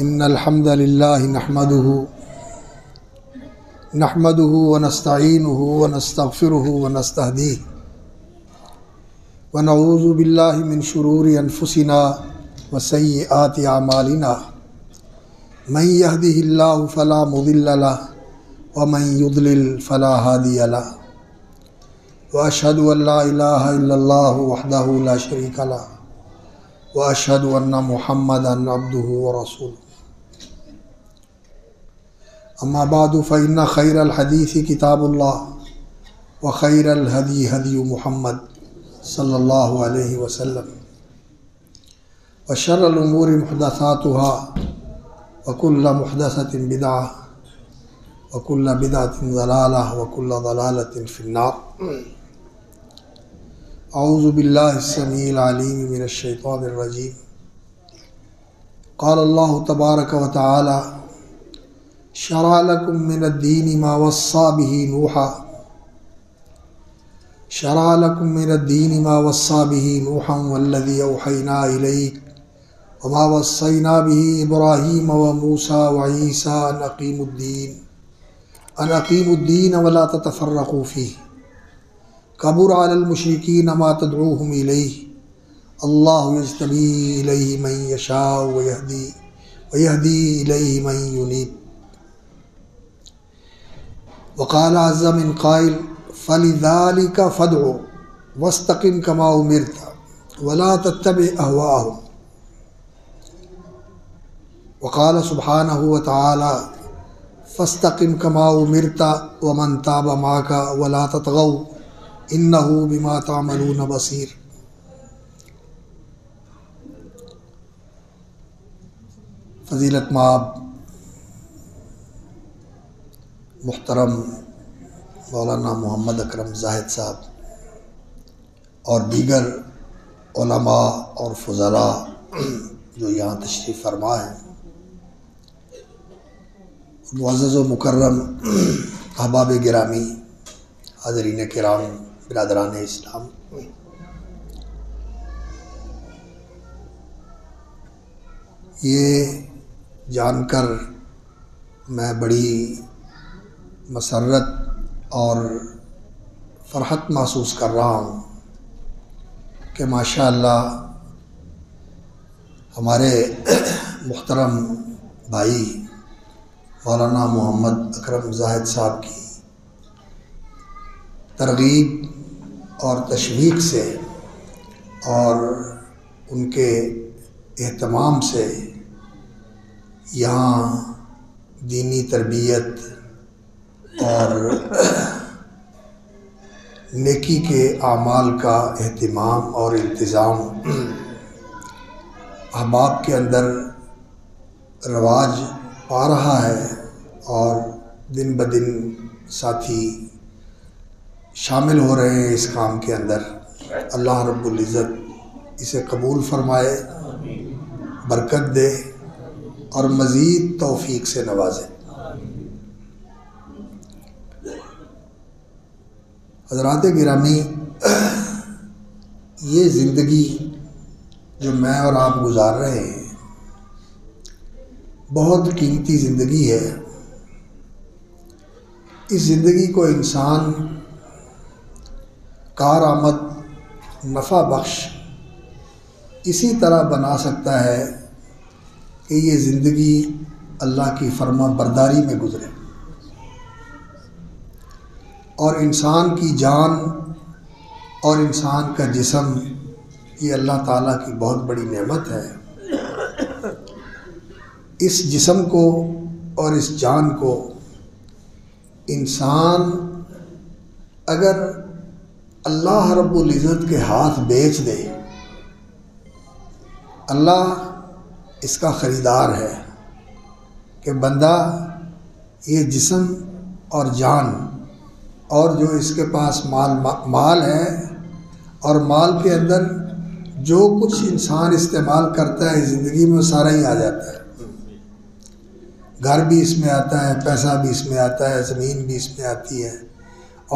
ان الحمد للہ نحمده ونستعینه ونستغفره ونستهدیه ونعوذ باللہ من شرور انفسنا وسیئات اعمالنا من يهده اللہ فلا مضل له ومن يضلل فلا هادی له واشهد ان لا الہ الا اللہ وحدہ لا شریک له واشهد ان محمدا عبدہ ورسولہ اما بعد فإن خیر الحدیث کتاب اللہ وخیر الہدی ہدی محمد صلی اللہ علیہ وسلم وشر الامور محدثاتها وکل محدثۃ بدعہ وکل بدعۃ ضلالہ وکل ضلالۃ فی النار۔ اعوذ باللہ السمیع العلیم من الشیطان الرجیم۔ قال اللہ تبارک و تعالی شرع لکم من الدین ما وصى به نوحا شرع لکم من الدین ما وصى به نوحا والذی اوحینا الیک وما وصینا به ابراہیم وموسیٰ وعیسیٰ ان اقیموا الدین ولا تتفرقوا فیہ کبر علی المشرکین ما تدعوہم الیہ اللہ یجتبی الیہ من یشاء ویہدی الیہ من ینیب۔ وقال عز من قائل فلذلك فادع واستقم كما امرت ولا تتبع اهواءهم۔ وقال سبحانه وتعالى فاستقم كما امرت ومن تاب معك ولا تطغوا انه بما تعملون بصير۔ فضیلت مآب محترم مولانا محمد اکرم زاہد صاحب اور دیگر علماء اور فضلاء جو یہاں تشریف فرما ہیں، معزز و مکرم احباب گرامی، حاضرین کرام، برادران اسلام، یہ جان کر میں بڑی مسرت اور فرحت محسوس کر رہا ہوں کہ ماشاءاللہ ہمارے محترم بھائی مولانا محمد اکرم زاہد صاحب کی ترغیب اور تشویق سے اور ان کے اہتمام سے یہاں دینی تربیت اور نیکی کے اعمال کا اہتمام اور انتظام احباب کے اندر رواج پا رہا ہے، اور دن بدن ساتھی شامل ہو رہے ہیں اس کام کے اندر۔ اللہ رب العزت اسے قبول فرمائے، برکت دے اور مزید توفیق سے نوازے۔ حضرات گرامی، یہ زندگی جو میں اور آپ گزار رہے ہیں بہت قیمتی زندگی ہے۔ اس زندگی کو انسان کارآمد، نفع بخش اسی طرح بنا سکتا ہے کہ یہ زندگی اللہ کی فرما برداری میں گزرے، اور انسان کی جان اور انسان کا جسم یہ اللہ تعالیٰ کی بہت بڑی نعمت ہے۔ اس جسم کو اور اس جان کو انسان اگر اللہ رب العزت کے ہاتھ بیچ دے، اللہ اس کا خریدار ہے کہ بندہ یہ جسم اور جان اور جو اس کے پاس مال ہے، اور مال کے اندر جو کچھ انسان استعمال کرتا ہے زندگی میں وہ سارا ہی آ جاتا ہے۔ گھر بھی اس میں آتا ہے، پیسہ بھی اس میں آتا ہے، زمین بھی اس میں آتی ہے،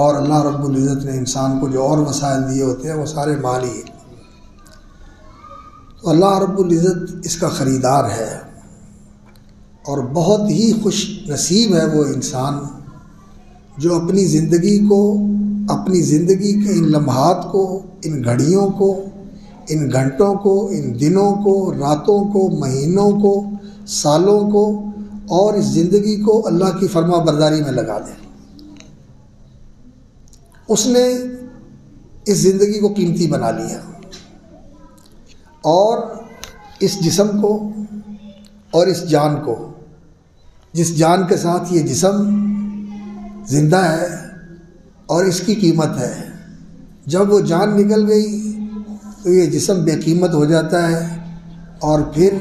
اور اللہ رب العزت نے انسان کو جو اور وسائل دیے ہوتے ہیں وہ سارے مال ہی ہیں۔ تو اللہ رب العزت اس کا خریدار ہے، اور بہت ہی خوش نصیب ہے وہ انسان جو اپنی زندگی کو، اپنی زندگی کے ان لمحات کو، ان گھڑیوں کو، ان گھنٹوں کو، ان دنوں کو، راتوں کو، مہینوں کو، سالوں کو اور اس زندگی کو اللہ کی فرما برداری میں لگا دے۔ اس نے اس زندگی کو قیمتی بنا لیا اور اس جسم کو اور اس جان کو، جس جان کے ساتھ یہ جسم زندہ ہے اور اس کی قیمت ہے، جب وہ جان نکل گئی تو یہ جسم بے قیمت ہو جاتا ہے اور پھر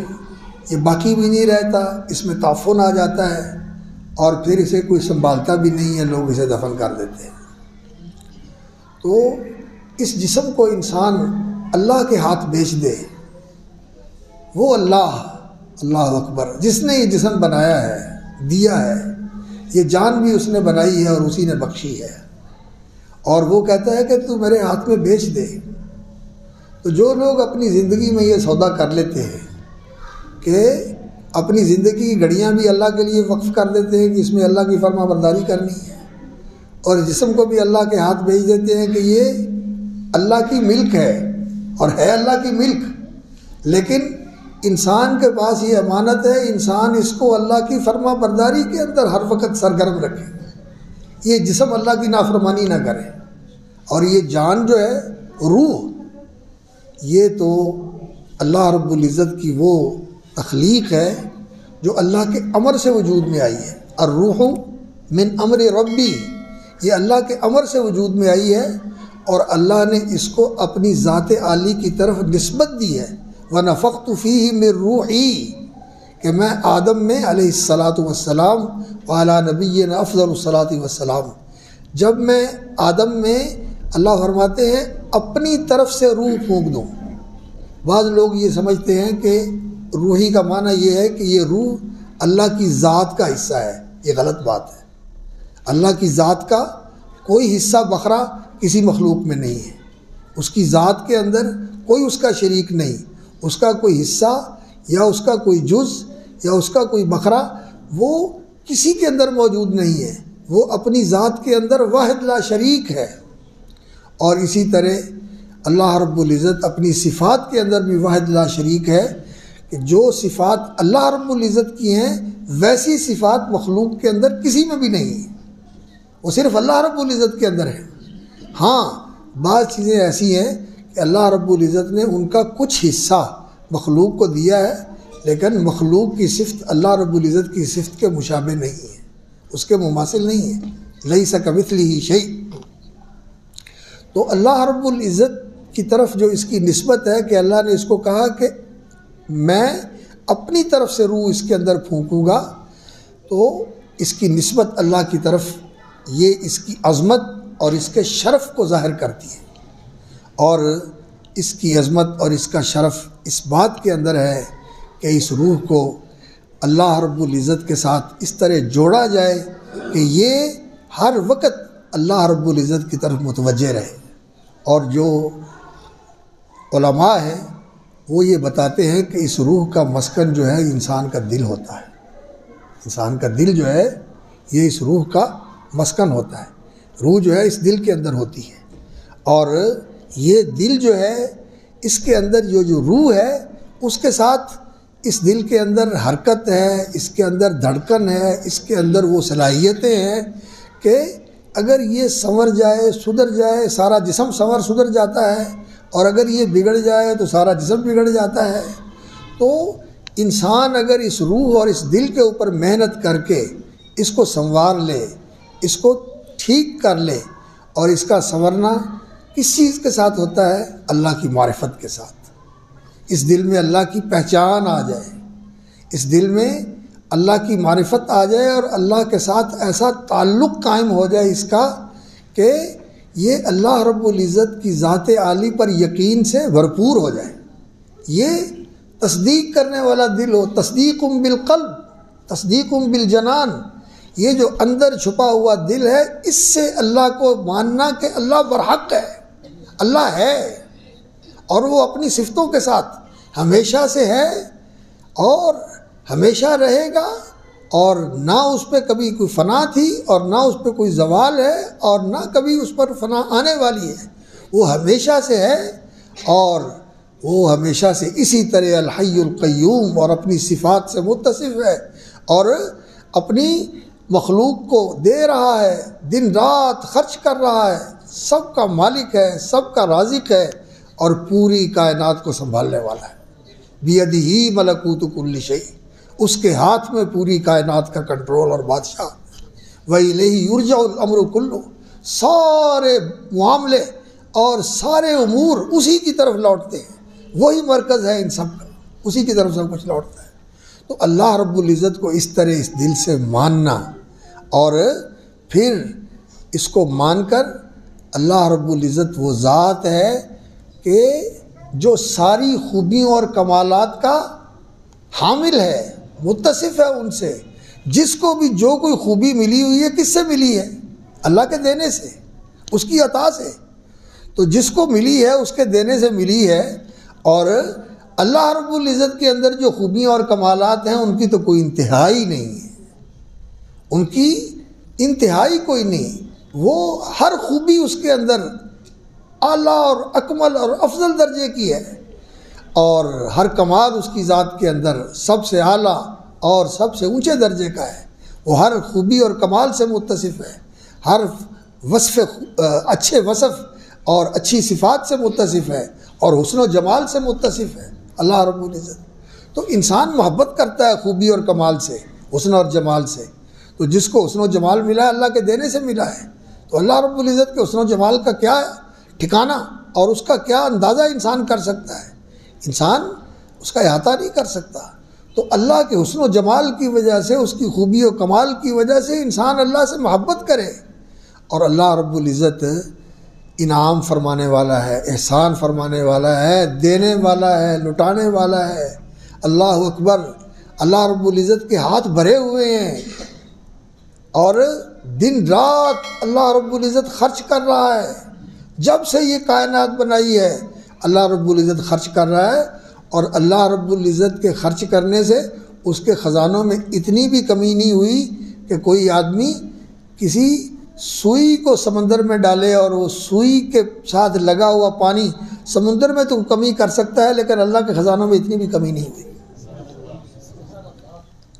یہ باقی بھی نہیں رہتا، اس میں تعفن آ جاتا ہے اور پھر اسے کوئی سنبھالتا بھی نہیں ہے، لوگ اسے دفن کر دیتے ہیں۔ تو اس جسم کو انسان اللہ کے ہاتھ بیچ دے، وہ اللہ اکبر، جس نے یہ جسم بنایا ہے، دیا ہے، یہ جان بھی اس نے بنائی ہے اور اسی نے بخشی ہے، اور وہ کہتا ہے کہ تو میرے ہاتھ میں بیچ دے۔ تو جو لوگ اپنی زندگی میں یہ سودا کر لیتے ہیں کہ اپنی زندگی کی گھڑیاں بھی اللہ کے لیے وقف کر دیتے ہیں کہ اس میں اللہ کی فرما برداری کرنی ہے، اور جسم کو بھی اللہ کے ہاتھ بھیج دیتے ہیں کہ یہ اللہ کی ملک ہے اور ہے اللہ کی ملک، لیکن انسان کے پاس یہ امانت ہے، انسان اس کو اللہ کی فرما برداری کے اندر ہر وقت سرگرم رکھے، یہ جسم اللہ کی نافرمانی نہ کرے۔ اور یہ جان جو ہے، روح، یہ تو اللہ رب العزت کی وہ تخلیق ہے جو اللہ کے امر سے وجود میں آئی ہے۔ الروح من امر ربی، یہ اللہ کے امر سے وجود میں آئی ہے اور اللہ نے اس کو اپنی ذات عالی کی طرف نسبت دی ہے۔ وَنَفَخْتُ فِيهِ مِن رُوحِي، کہ میں آدم میں علیہ الصلاۃ والسلام وعلیٰ نبینا افضل الصلاۃ والسلام، جب میں آدم میں، اللہ فرماتے ہیں، اپنی طرف سے روح پھونک دوں۔ بعض لوگ یہ سمجھتے ہیں کہ روحی کا معنی یہ ہے کہ یہ روح اللہ کی ذات کا حصہ ہے، یہ غلط بات ہے۔ اللہ کی ذات کا کوئی حصہ بخرا کسی مخلوق میں نہیں ہے، اس کی ذات کے اندر کوئی اس کا شریک نہیں، اس کا کوئی حصہ یا اس کا کوئی جز یا اس کا کوئی بخرا وہ کسی کے اندر موجود نہیں ہے، وہ اپنی ذات کے اندر واحد لا شریک ہے۔ اور اسی طرح اللہ رب العزت اپنی صفات کے اندر بھی واحد لا شریک ہے کہ جو صفات اللہ رب العزت کی ہیں ویسی صفات مخلوق کے اندر کسی میں بھی نہیں ہے، وہ صرف اللہ رب العزت کے اندر ہے۔ ہاں، بعض چیزیں ایسی ہیں کہ اللہ رب العزت نے ان کا کچھ حصہ مخلوق کو دیا ہے، لیکن مخلوق کی صفت اللہ رب العزت کی صفت کے مشابہ نہیں ہے، اس کے مماثل نہیں ہے۔ لیس کمثلہ شیء۔ تو اللہ رب العزت کی طرف جو اس کی نسبت ہے کہ اللہ نے اس کو کہا کہ میں اپنی طرف سے روح اس کے اندر پھونکوں گا، تو اس کی نسبت اللہ کی طرف، یہ اس کی عظمت اور اس کے شرف کو ظاہر کرتی ہے۔ اور اس کی عظمت اور اس کا شرف اس بات کے اندر ہے کہ اس روح کو اللہ رب العزت کے ساتھ اس طرح جوڑا جائے کہ یہ ہر وقت اللہ رب العزت کی طرف متوجہ رہے۔ اور جو علماء ہیں وہ یہ بتاتے ہیں کہ اس روح کا مسکن جو ہے انسان کا دل ہوتا ہے، انسان کا دل جو ہے یہ اس روح کا مسکن ہوتا ہے، روح جو ہے اس دل کے اندر ہوتی ہے، اور یہ دل جو ہے اس کے اندر جو روح ہے اس کے ساتھ اس دل کے اندر حرکت ہے، اس کے اندر دھڑکن ہے، اس کے اندر وہ صلاحیتیں ہیں کہ اگر یہ سنور جائے، سدھر جائے، سارا جسم سدھر جاتا ہے، اور اگر یہ بگڑ جائے تو سارا جسم بگڑ جاتا ہے۔ تو انسان اگر اس روح اور اس دل کے اوپر محنت کر کے اس کو سنوار لے، اس کو ٹھیک کر لے، اور اس کا سنورنا کس چیز کے ساتھ ہوتا ہے؟ اللہ کی معرفت کے ساتھ۔ اس دل میں اللہ کی پہچان آ جائے، اس دل میں اللہ کی معرفت آ جائے اور اللہ کے ساتھ ایسا تعلق قائم ہو جائے اس کا کہ یہ اللہ رب العزت کی ذات عالی پر یقین سے بھرپور ہو جائے، یہ تصدیق کرنے والا دل ہو۔ تصدیق بالقلب، تصدیق بالجنان، یہ جو اندر چھپا ہوا دل ہے اس سے اللہ کو ماننا کہ اللہ برحق ہے، اللہ ہے، اور وہ اپنی صفتوں کے ساتھ ہمیشہ سے ہے اور ہمیشہ رہے گا، اور نہ اس پہ کبھی کوئی فنا تھی اور نہ اس پہ کوئی زوال ہے اور نہ کبھی اس پر فنا آنے والی ہے، وہ ہمیشہ سے ہے، اور وہ ہمیشہ سے اسی طرح الحی القیوم اور اپنی صفات سے متصف ہے، اور اپنی مخلوق کو دے رہا ہے، دن رات خرچ کر رہا ہے، سب کا مالک ہے، سب کا رازق ہے، اور پوری کائنات کو سنبھالنے والا ہے۔ بیدہ ملکوت کل شیء، اس کے ہاتھ میں پوری کائنات کا کنٹرول اور بادشاہ۔ وَإِلَيْهِ يُرْجَعُ الْأَمْرُ كُلُّهُ، سارے معاملے اور سارے امور اسی کی طرف لوٹتے ہیں، وہی مرکز ہے ان سب کا، اسی کی طرف سب کچھ لوٹتا ہے۔ تو اللہ رب العزت کو اس طرح اس دل سے ماننا، اور پھر اس کو مان کر اللہ رب العزت وہ ذات ہے کہ جو ساری خوبیوں اور کمالات کا حامل ہے، متصف ہے ان سے۔ جس کو بھی جو کوئی خوبی ملی ہوئی ہے، کس سے ملی ہے؟ اللہ کے دینے سے، اس کی عطا سے۔ تو جس کو ملی ہے اس کے دینے سے ملی ہے، اور اللہ رب العزت کے اندر جو خوبیاں اور کمالات ہیں ان کی تو کوئی انتہائی نہیں ہے، ان کی انتہائی کوئی نہیں۔ وہ ہر خوبی اس کے اندر اعلیٰ اور اکمل اور افضل درجے کی ہے، اور ہر کمال اس کی ذات کے اندر سب سے اعلیٰ اور سب سے اونچے درجے کا ہے۔ وہ ہر خوبی اور کمال سے متصف ہے، ہر وصف اچھے وصف اور اچھی صفات سے متصف ہے، اور حسن و جمال سے متصف ہے اللہ رب العزت۔ تو انسان محبت کرتا ہے خوبی اور کمال سے، حسن اور جمال سے۔ تو جس کو حسن و جمال ملا ہے، اللہ کے دینے سے ملا ہے، تو اللہ رب العزت کے حسن و جمال کا کیا ٹھکانہ اور اس کا کیا اندازہ انسان کر سکتا ہے؟ انسان اس کا احاطہ نہیں کر سکتا۔ تو اللہ کے حسن و جمال کی وجہ سے، اس کی خوبی و کمال کی وجہ سے انسان اللہ سے محبت کرے، اور اللہ رب العزت انعام فرمانے والا ہے، احسان فرمانے والا ہے، دینے والا ہے، لٹانے والا ہے۔ اللہ اکبر، اللہ رب العزت کے ہاتھ بھرے ہوئے ہیں، اور دن رات اللہ رب العزت خرچ کر رہا ہے۔ جب سے یہ کائنات بنائی ہے اللہ رب العزت خرچ کر رہا ہے، اور اللہ رب العزت کے خرچ کرنے سے اس کے خزانوں میں اتنی بھی کمی نہیں ہوئی کہ کوئی آدمی کسی سوئی کو سمندر میں ڈالے اور وہ سوئی کے ساتھ لگا ہوا پانی سمندر میں تو کمی کر سکتا ہے، لیکن اللہ کے خزانوں میں اتنی بھی کمی نہیں ہوئی۔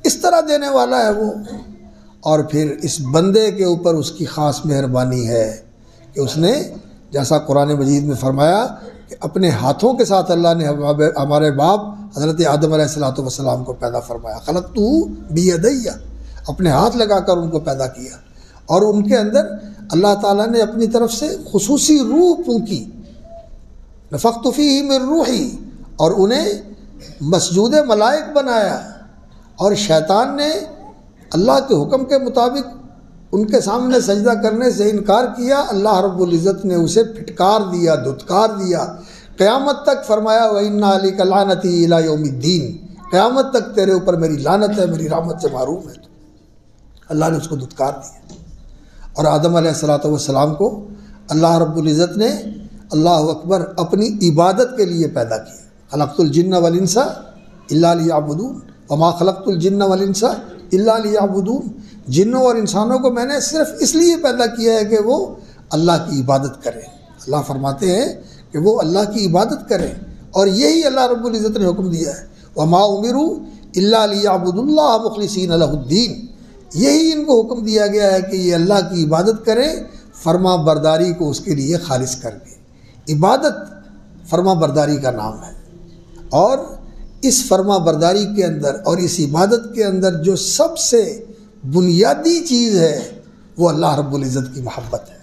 اس طرح دینے والا ہے وہ۔ اور پھر اس بندے کے اوپر اس کی خاص مہربانی ہے کہ اس نے جیسا قرآن مجید میں فرمایا کہ اپنے ہاتھوں کے ساتھ اللہ نے ہمارے باپ حضرت آدم علیہ السلام کو پیدا فرمایا۔ خلقتہ بیدی، اپنے ہاتھ لگا کر ان کو پیدا کیا، اور ان کے اندر اللہ تعالیٰ نے اپنی طرف سے خصوصی روح پھونکی، نفخت فیہ من روحی، اور انہیں مسجود ملائک بنایا، اور شیطان نے اللہ کے حکم کے مطابق ان کے سامنے سجدہ کرنے سے انکار کیا۔ اللہ رب العزت نے اسے پھٹکار دیا، دھتکار دیا، قیامت تک فرمایا وَإِنَّ عَلَيْكَ لَعْنَتِي إِلَىٰ يَوْمِ الدِّينِ، قیامت تک تیرے اوپر میری لعنت ہے، میری رحمت سے محروم ہے۔ اللہ نے اس کو دھتکار دیا۔ اور آدم علیہ السلام کو اللہ رب العزت نے اللہ اکبر اپنی عبادت کے لیے پیدا کیا۔ خلقت الجن والانس الا لیعبدون، وما خلقت الجن والانس الا لیعبدون، جنوں اور انسانوں کو میں نے صرف اس لیے پیدا کیا ہے کہ وہ اللہ کی عبادت کریں۔ اللہ فرماتے ہیں کہ وہ اللہ کی عبادت کریں، اور یہی اللہ رب العزت نے حکم دیا ہے، وما امروا الا لیعبدوا اللہ مخلصین لہ الدین، یہی ان کو حکم دیا گیا ہے کہ یہ اللہ کی عبادت کریں، فرما برداری کو اس کے لیے خالص کر کے۔ عبادت فرما برداری کا نام ہے، اور اس فرما برداری کے اندر اور اس عبادت کے اندر جو سب سے بنیادی چیز ہے وہ اللہ رب العزت کی محبت ہے،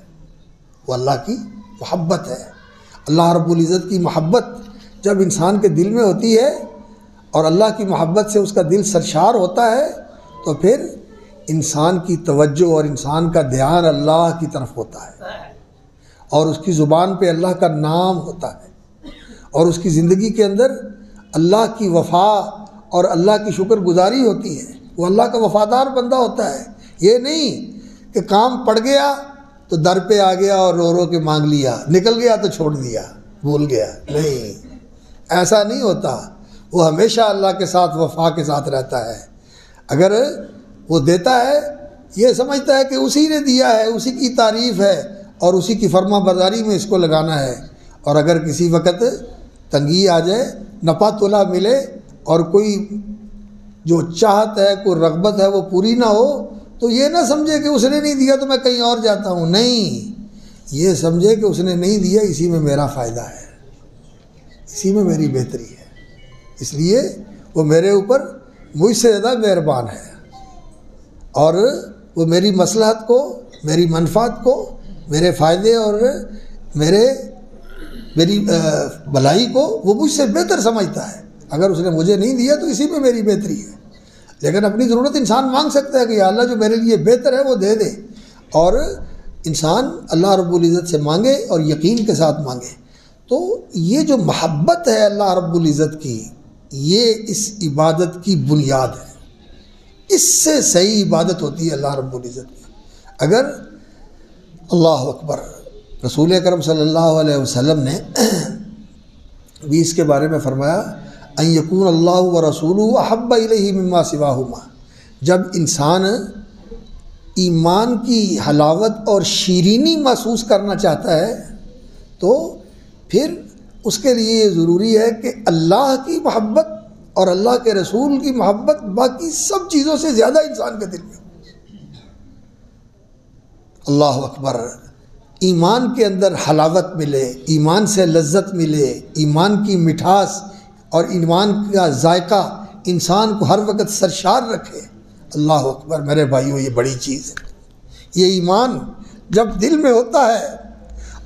وہ اللہ کی محبت ہے۔ اللہ رب العزت کی محبت جب انسان کے دل میں ہوتی ہے اور اللہ کی محبت سے اس کا دل سرشار ہوتا ہے، تو پھر انسان کی توجہ اور انسان کا دھیان اللہ کی طرف ہوتا ہے، اور اس کی زبان پہ اللہ کا نام ہوتا ہے، اور اس کی زندگی کے اندر اللہ کی وفا اور اللہ کی شکر گزاری ہوتی ہے۔ وہ اللہ کا وفادار بندہ ہوتا ہے۔ یہ نہیں کہ کام پڑ گیا تو در پہ آ گیا اور رو رو کے مانگ لیا، نکل گیا تو چھوڑ دیا، بھول گیا، نہیں، ایسا نہیں ہوتا۔ وہ ہمیشہ اللہ کے ساتھ وفا کے ساتھ رہتا ہے۔ اگر وہ دیتا ہے یہ سمجھتا ہے کہ اسی نے دیا ہے، اسی کی تعریف ہے اور اسی کی فرما برداری میں اس کو لگانا ہے، اور اگر کسی وقت تنگی آ جائے، نپا تلا ملے اور کوئی جو چاہت ہے، کوئی رغبت ہے وہ پوری نہ ہو، تو یہ نہ سمجھے کہ اس نے نہیں دیا تو میں کہیں اور جاتا ہوں، نہیں، یہ سمجھے کہ اس نے نہیں دیا، اسی میں میرا فائدہ ہے، اسی میں میری بہتری ہے، اس لیے وہ میرے اوپر مجھ سے زیادہ مہربان ہے، اور وہ میری مصلحت کو، میری منفعت کو، میرے فائدے اور میری بھلائی کو وہ مجھ سے بہتر سمجھتا ہے۔ اگر اس نے مجھے نہیں دیا تو اسی میں میری بہتری ہے، لیکن اپنی ضرورت انسان مانگ سکتا ہے کہ یا اللہ جو میرے لیے بہتر ہے وہ دے دے، اور انسان اللہ رب العزت سے مانگے اور یقین کے ساتھ مانگے۔ تو یہ جو محبت ہے اللہ رب العزت کی، یہ اس عبادت کی بنیاد ہے، اس سے صحیح عبادت ہوتی ہے اللہ رب العزت کی۔ اگر اللہ اکبر، رسول اکرم صلی اللہ علیہ وسلم نے بھی اس کے بارے میں فرمایا ان یکون اللہ ورسولہ احب الیہ مما سواہما، جب انسان ایمان کی حلاوت اور شیرینی محسوس کرنا چاہتا ہے تو پھر اس کے لیے یہ ضروری ہے کہ اللہ کی محبت اور اللہ کے رسول کی محبت باقی سب چیزوں سے زیادہ انسان کے دل میں ہو۔ اللہ اکبر، ایمان کے اندر حلاوت ملے، ایمان سے لذت ملے، ایمان کی مٹھاس اور ایمان کا ذائقہ انسان کو ہر وقت سرشار رکھے، اللہ اکبر میرے بھائیوں، یہ بڑی چیز ہے۔ یہ ایمان جب دل میں ہوتا ہے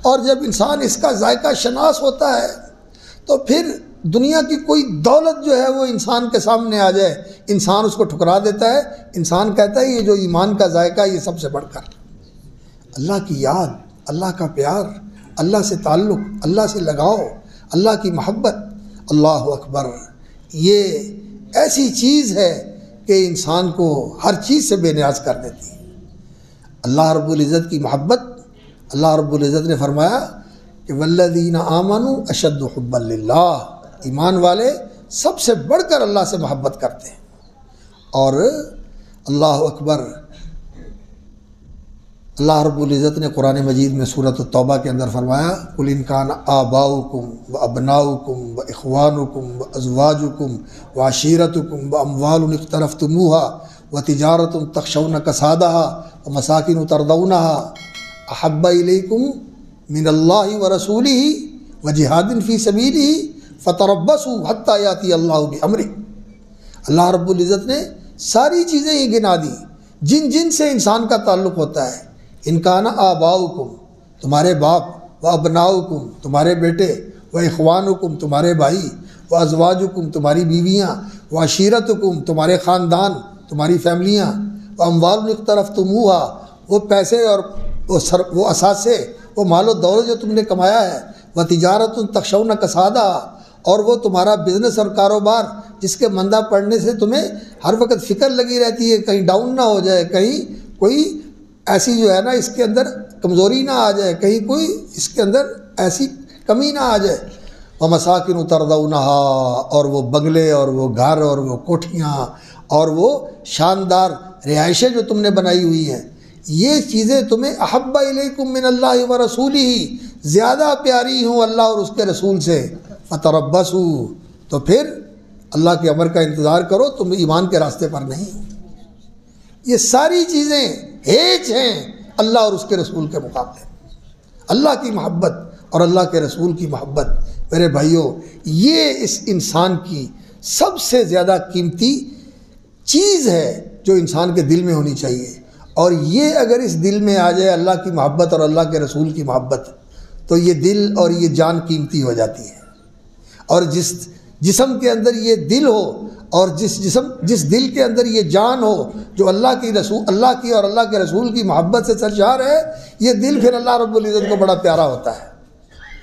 اور جب انسان اس کا ذائقہ شناس ہوتا ہے تو پھر دنیا کی کوئی دولت جو ہے وہ انسان کے سامنے آ جائے، انسان اس کو ٹھکرا دیتا ہے۔ انسان کہتا ہے یہ جو ایمان کا ذائقہ یہ سب سے بڑھ کر اللہ کی یاد، اللہ کا پیار، اللہ سے تعلق، اللہ سے لگاؤ، اللہ کی محبت، اللہ اکبر، یہ ایسی چیز ہے کہ انسان کو ہر چیز سے بے نیاز کر دیتی ہے۔ اللہ رب العزت کی محبت، اللہ رب العزت نے فرمایا کہ والذین آمنوا اشد حبا للہ، ایمان والے سب سے بڑھ کر اللہ سے محبت کرتے ہیں۔ اور اللہ اکبر، اللہ رب العزت نے قرآن مجید میں سورۃ التوبہ کے اندر فرمایا قل ان کان آباؤکم وابناؤکم واخوانکم وازواجکم وعشیرتکم واموال اقترفتموها وتجارۃ تخشون کسادها ومساکن ترضونها احب الیکم من اللہ ورسولہ وجہاد فی سبیلہ فتربصوا حتی یاتی اللہ بامرہ۔ اللہ رب العزت نے ساری چیزیں ہی گنا دی جن جن سے انسان کا تعلق ہوتا ہے۔ ان کان آباؤکم، تمہارے باپ، و ابناؤکم، تمہارے بیٹے، و اخوانکم، تمہارے بھائی، و ازواجکم، تمہاری بیویاں، و عشیرتکم، تمہارے خاندان، تمہاری فیملیاں، و اموال اقترفتموہا، وہ پیسے اور وہ اثاثے، وہ مال و دولت جو تم نے کمایا ہے، و تجارت تخشون کسادہ، اور وہ تمہارا بزنس اور کاروبار جس کے مندہ پڑنے سے تمہیں ہر وقت فکر لگی رہتی ہے کہیں ڈاؤن نہ ہو جائے، کہیں کوئی ایسی جو ہے نا اس کے اندر کمزوری نہ آ جائے، کہیں کوئی اس کے اندر ایسی کمی نہ آ جائے۔ ومساکن ترضونها، اور وہ بنگلے اور وہ گھر اور وہ کوٹھیاں اور وہ شاندار رہائشیں جو تم نے بنائی ہوئی ہیں، یہ چیزیں تمہیں احب الیکم من اللہ ورسولہ، زیادہ پیاری ہوں اللہ اور اس کے رسول سے، فتربصوا، تو پھر اللہ کے امر کا انتظار کرو، تم ایمان کے راستے پر نہیں۔ یہ ساری چیزیں ہیچ ہیں اللہ اور اس کے رسول کے مقابلے، اللہ کی محبت اور اللہ کے رسول کی محبت۔ میرے بھائیوں، یہ اس انسان کی سب سے زیادہ قیمتی چیز ہے جو انسان کے دل میں ہونی چاہیے، اور یہ اگر اس دل میں آ جائے اللہ کی محبت اور اللہ کے رسول کی محبت، تو یہ دل اور یہ جان قیمتی ہو جاتی ہے۔ اور جس جسم کے اندر یہ دل ہو اور جس دل کے اندر یہ جان ہو جو اللہ کی اور اللہ کے رسول کی محبت سے سرشار ہے، یہ دل پھر اللہ رب العزت کو بڑا پیارا ہوتا ہے،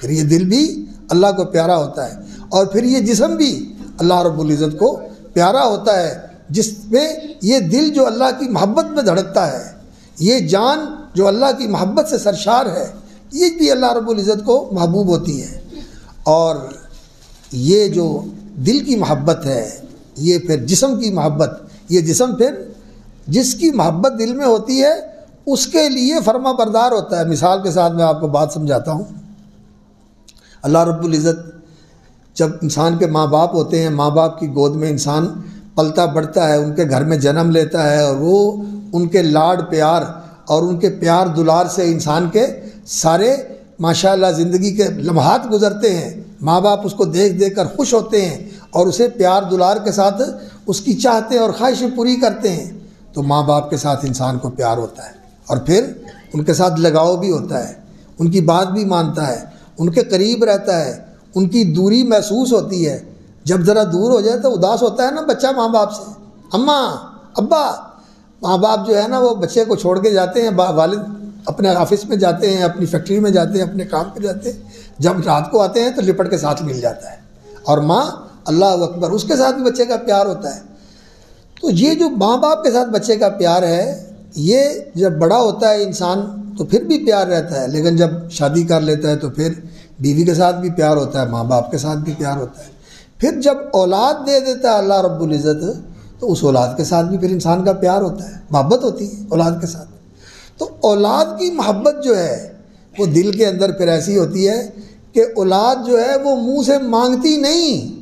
پھر یہ دل بھی اللہ کو پیارا ہوتا ہے، اور پھر یہ جسم بھی اللہ رب العزت کو پیارا ہوتا ہے، جس میں یہ دل جو اللہ کی محبت میں دھڑکتا ہے، یہ جان جو اللہ کی محبت سے سرشار ہے، یہ بھی اللہ رب العزت کو محبوب ہوتی ہے۔ اور یہ جو دل کی محبت ہے، یہ پھر جسم کی محبت، یہ جسم پھر جس کی محبت دل میں ہوتی ہے اس کے لیے فرما بردار ہوتا ہے۔ مثال کے ساتھ میں آپ کو بات سمجھاتا ہوں۔ اللہ رب العزت جب انسان کے ماں باپ ہوتے ہیں، ماں باپ کی گود میں انسان پلتا بڑھتا ہے، ان کے گھر میں جنم لیتا ہے، اور وہ ان کے لاڈ پیار اور ان کے پیار دلار سے انسان کے سارے ماشاءاللہ زندگی کے لمحات گزرتے ہیں۔ ماں باپ اس کو دیکھ دیکھ کر خوش ہوتے ہیں اور اسے پیار دلار کے ساتھ اس کی چاہتے اور خواہشیں پوری کرتے ہیں۔ تو ماں باپ کے ساتھ انسان کو پیار ہوتا ہے، اور پھر ان کے ساتھ لگاؤ بھی ہوتا ہے، ان کی بات بھی مانتا ہے، ان کے قریب رہتا ہے، ان کی دوری محسوس ہوتی ہے۔ جب ذرا دور ہو جائے تو اداس ہوتا ہے نا بچہ ماں باپ سے، اماں ابا۔ ماں باپ جو ہے نا وہ بچے کو چھوڑ کے جاتے ہیں، والد اپنے آفس میں جاتے ہیں، اپنی فیکٹری میں جاتے ہیں، اپنے کام پہ جاتے ہیں، جب رات کو آتے ہیں تو لپٹ کے ساتھ مل جاتا ہے، اور ماں اللہ اکبر اس کے ساتھ بھی بچے کا پیار ہوتا ہے۔ تو یہ جو ماں باپ کے ساتھ بچے کا پیار ہے، یہ جب بڑا ہوتا ہے انسان تو پھر بھی پیار رہتا ہے، لیکن جب شادی کر لیتا ہے تو پھر بیوی کے ساتھ بھی پیار ہوتا ہے، ماں باپ کے ساتھ بھی پیار ہوتا ہے۔ پھر جب اولاد دے دیتا ہے اللہ رب العزت تو اس اولاد کے ساتھ بھی پھر انسان کا پیار ہوتا ہے، محبت ہوتی ہے اولاد کے ساتھ۔ تو اولاد کی محبت جو ہے وہ دل کے اندر پھر ایسی ہوتی ہے کہ اولاد جو ہے وہ منہ سے مانگتی نہیں،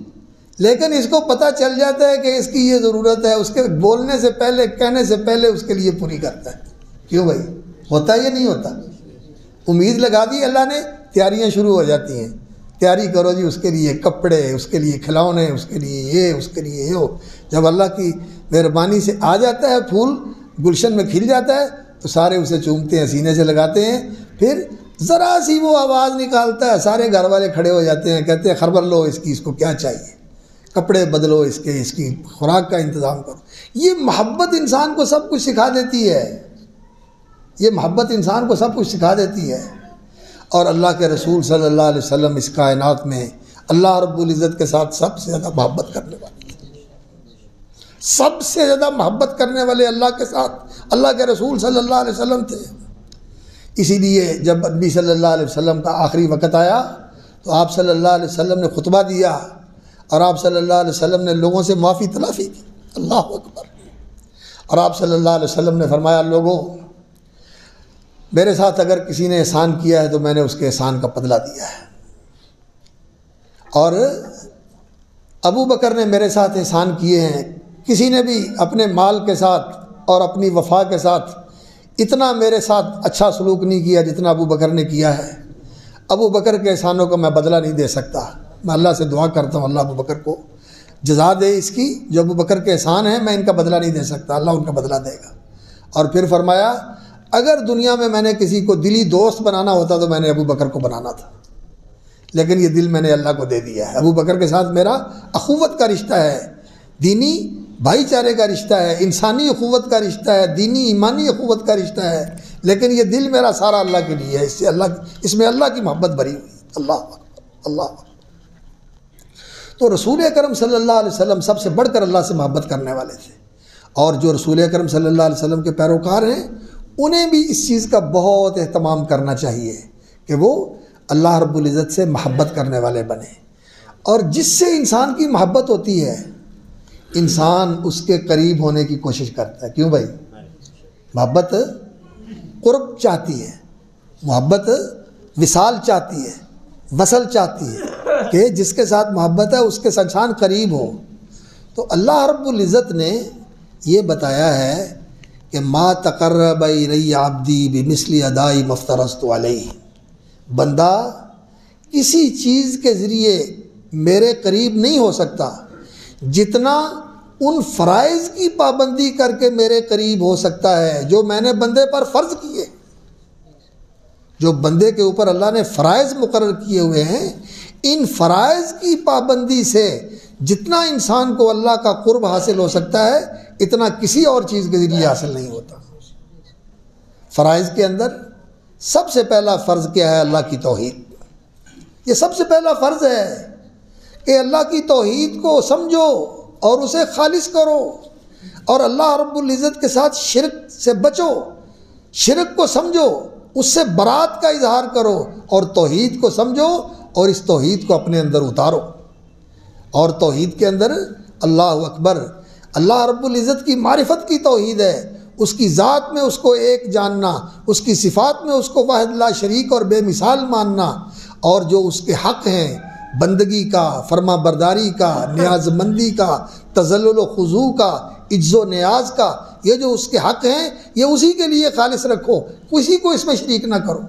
لیکن اس کو پتہ چل جاتا ہے کہ اس کی یہ ضرورت ہے، اس کے بولنے سے پہلے کہنے سے پہلے اس کے لیے پوری کرتا ہے۔ کیوں بھائی؟ ہوتا ہے یا نہیں ہوتا؟ امید لگا دی اللہ نے، تیاریاں شروع ہو جاتی ہیں، تیاری کرو جی، اس کے لیے کپڑے، اس کے لیے کھلونے، اس کے لیے یہ، اس کے لیے یہ۔ جب اللہ کی مہربانی سے آ جاتا ہے، پھول گلشن میں کھل جاتا ہے تو سارے اسے چومتے ہیں، سینے سے لگاتے ہیں، پھر ذرا سی وہ آواز نکالتا ہے، سارے گھر والے کھڑے ہو جاتے ہیں، کہتے ہیں خبر لو اس کی، اس کو کیا چاہیے، کپڑے بدلو اس کے، اس کی خوراک کا انتظام کرو۔ یہ محبت انسان کو سب کچھ سکھا دیتی ہے، یہ محبت انسان کو سب کچھ سکھا دیتی ہے۔ اور اللہ کے رسول صلی اللہ علیہ وسلم اس کائنات میں اللہ رب العزت کے ساتھ سب سے زیادہ محبت کرنے والے تھے، سب سے زیادہ محبت کرنے والے اللہ کے ساتھ اللہ کے رسول صلی اللہ علیہ وسلم تھے۔ اسی لیے جب نبی صلی اللہ علیہ وسلم کا آخری وقت آیا تو آپ صلی اللہ علیہ وسلم نے خطبہ دیا، اور آپ صلی اللہ علیہ وسلم نے لوگوں سے معافی تلافی کی، اللہ اکبر۔ اور آپ صلی اللہ علیہ وسلم نے فرمایا، لوگوں میرے ساتھ اگر کسی نے احسان کیا ہے تو میں نے اس کے احسان کا بدلہ دیا ہے، اور ابو بکر نے میرے ساتھ احسان کیے ہیں۔ کسی نے بھی اپنے مال کے ساتھ اور اپنی وفا کے ساتھ اتنا میرے ساتھ اچھا سلوک نہیں کیا جتنا ابو بکر نے کیا ہے۔ ابو بکر کے احسانوں کا میں بدلہ نہیں دے سکتا، میں اللہ سے دعا کرتا ہوں اللہ ابو بکر کو جزا دے اس کی، جو ابو بکر کے احسان ہیں میں ان کا بدلہ نہیں دے سکتا، اللہ ان کا بدلہ دے گا۔ اور پھر فرمایا، اگر دنیا میں نے کسی کو دلی دوست بنانا ہوتا تو میں نے ابو بکر کو بنانا تھا، لیکن یہ دل میں نے اللہ کو دے دیا ہے۔ ابو بکر کے ساتھ میرا اخوت کا رشتہ ہے، دینی بھائی چارے کا رشتہ ہے، انسانی اخوت کا رشتہ ہے، دینی ایمانی اخوت کا رشتہ ہے، لیکن یہ دل میرا سارا اللہ کے لیے ہے، اس میں اللہ کی محبت بھری ہوئی۔ اللہ اکبر، اللہ اکبر۔ تو رسول اکرم صلی اللہ علیہ وسلم سب سے بڑھ کر اللہ سے محبت کرنے والے تھے، اور جو رسول اکرم صلی اللہ علیہ وسلم کے پیروکار ہیں انہیں بھی اس چیز کا بہت اہتمام کرنا چاہیے کہ وہ اللہ رب العزت سے محبت کرنے والے بنیں، اور جس سے انسان کی محبت ہوتی ہے انسان اس کے قریب ہونے کی کوشش کرتا ہے۔ کیوں بھائی؟ محبت قرب چاہتی ہے، محبت وصال چاہتی ہے، وصل چاہتی ہے کہ جس کے ساتھ محبت ہے اس کے انسان قریب ہو۔ تو اللہ رب العزت نے یہ بتایا ہے کہ ما تقرب الی عبدی بمثل ادائی ما افترضت علیہ، بندہ کسی چیز کے ذریعے میرے قریب نہیں ہو سکتا جتنا ان فرائض کی پابندی کر کے میرے قریب ہو سکتا ہے جو میں نے بندے پر فرض کیے۔ جو بندے کے اوپر اللہ نے فرائض مقرر کیے ہوئے ہیں، ان فرائض کی پابندی سے جتنا انسان کو اللہ کا قرب حاصل ہو سکتا ہے اتنا کسی اور چیز کے ذریعے حاصل نہیں ہوتا۔ فرائض کے اندر سب سے پہلا فرض کیا ہے؟ اللہ کی توحید۔ یہ سب سے پہلا فرض ہے کہ اللہ کی توحید کو سمجھو اور اسے خالص کرو، اور اللہ رب العزت کے ساتھ شرک سے بچو، شرک کو سمجھو، اس سے برات کا اظہار کرو، اور توحید کو سمجھو اور اس توحید کو اپنے اندر اتارو۔ اور توحید کے اندر اللہ اکبر، اللہ رب العزت کی معرفت کی توحید ہے، اس کی ذات میں اس کو ایک جاننا، اس کی صفات میں اس کو واحد لا شریک اور بے مثال ماننا، اور جو اس کے حق ہیں بندگی کا، فرما برداری کا، نیاز مندی کا، تذلل و خضوع کا، عجز و نیاز کا، یہ جو اس کے حق ہیں یہ اسی کے لیے خالص رکھو، کسی کو اس میں شریک نہ کرو۔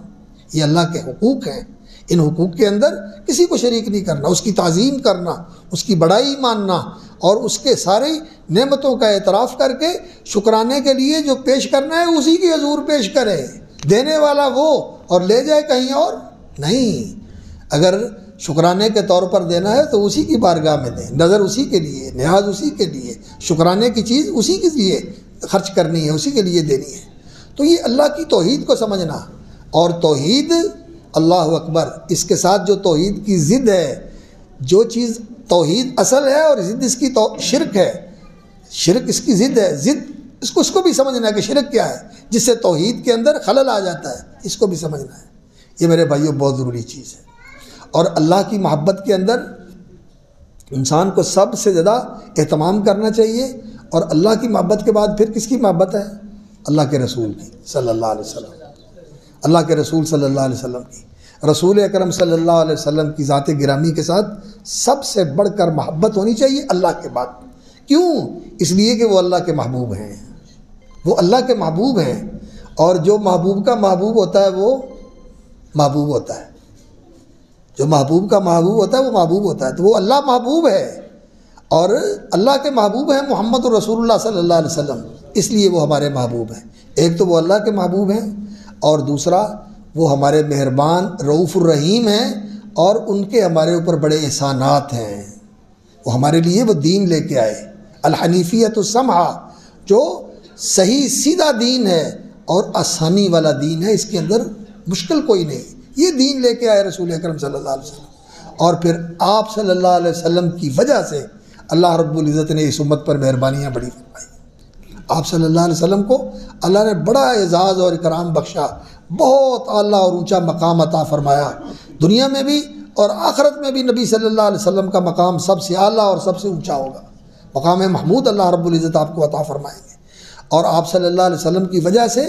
یہ اللہ کے حقوق ہیں، ان حقوق کے اندر کسی کو شریک نہیں کرنا، اس کی تعظیم کرنا، اس کی بڑائی ماننا، اور اس کے ساری نعمتوں کا اعتراف کر کے شکرانے کے لیے جو پیش کرنا ہے اسی کی حضور پیش کرے، دینے والا وہ اور لے جائے کہیں اور نہیں۔ اگر شکرانے کے طور پر دینا ہے تو اسی کی بارگاہ میں دیں، نظر اسی کے لیے، نیاز اسی کے لیے، شکرانے کی چیز اسی کے لیے خرچ کرنی ہے، اسی کے لیے دینی ہے۔ تو یہ اللہ کی توحید کو سمجھنا، اور توحید اللہ اکبر، اس کے ساتھ جو توحید کی ضد ہے، جو چیز توحید اصل ہے اور ضد اس کی شرک ہے، شرک اس کی ضد ہے، ضد اس کو بھی سمجھنا ہے کہ شرک کیا ہے، جس سے توحید کے اندر خلل آ جاتا ہے، اس کو بھی سمجھنا ہے۔ یہ میرے بھائیوں بہت ضروری چیز ہے۔ اور اللہ کی محبت کے اندر انسان کو سب سے زیادہ اہتمام کرنا چاہیے، اور اللہ کی محبت کے بعد پھر کس کی محبت ہے؟ اللہ کے رسول کی صلی اللہ علیہ وسلم، اللہ کے رسول صلی اللہ علیہ وسلم کی، رسول اکرم صلی اللہ علیہ وسلم کی ذات گرامی کے ساتھ سب سے بڑھ کر محبت ہونی چاہیے اللہ کے بعد۔ کیوں؟ اس لیے کہ وہ اللہ کے محبوب ہیں، وہ اللہ کے محبوب ہیں، اور جو محبوب کا محبوب ہوتا ہے وہ محبوب ہوتا ہے، جو محبوب کا محبوب ہوتا ہے وہ محبوب ہوتا ہے، تو وہ اللہ محبوب ہے، اور اللہ کے محبوب ہیں محمد رسول اللہ صلی اللہ علیہ وسلم، اس لیے وہ ہمارے محبوب ہیں۔ ایک تو وہ اللہ کے محبوب ہیں، اور دوسرا وہ ہمارے مہربان رؤوف الرحیم ہیں، اور ان کے ہمارے اوپر بڑے احسانات ہیں۔ وہ ہمارے لیے وہ دین لے کے آئے، الحنیفیت السمحہ، جو صحیح سیدھا دین ہے اور آسانی والا دین ہے، اس کے اندر مشکل کوئی نہیں، یہ دین لے کے آئے رسول اکرم صلی اللہ علیہ وسلم۔ اور پھر آپ صلی اللہ علیہ وسلم کی وجہ سے اللہ رب العزت نے اس امت پر مہربانیاں بڑی فرمائی۔ آپ صلی اللہ علیہ وسلم کو اللہ نے بڑا اعزاز اور اکرام بخشا، بہت اعلیٰ اور اونچا مقام عطا فرمایا، دنیا میں بھی اور آخرت میں بھی نبی صلی اللہ علیہ وسلم کا مقام سب سے اعلیٰ اور سب سے اونچا ہوگا، مقام محمود اللہ رب العزت آپ کو عطا فرمائیں گے۔ اور آپ صلی اللہ علیہ وسلم کی وجہ سے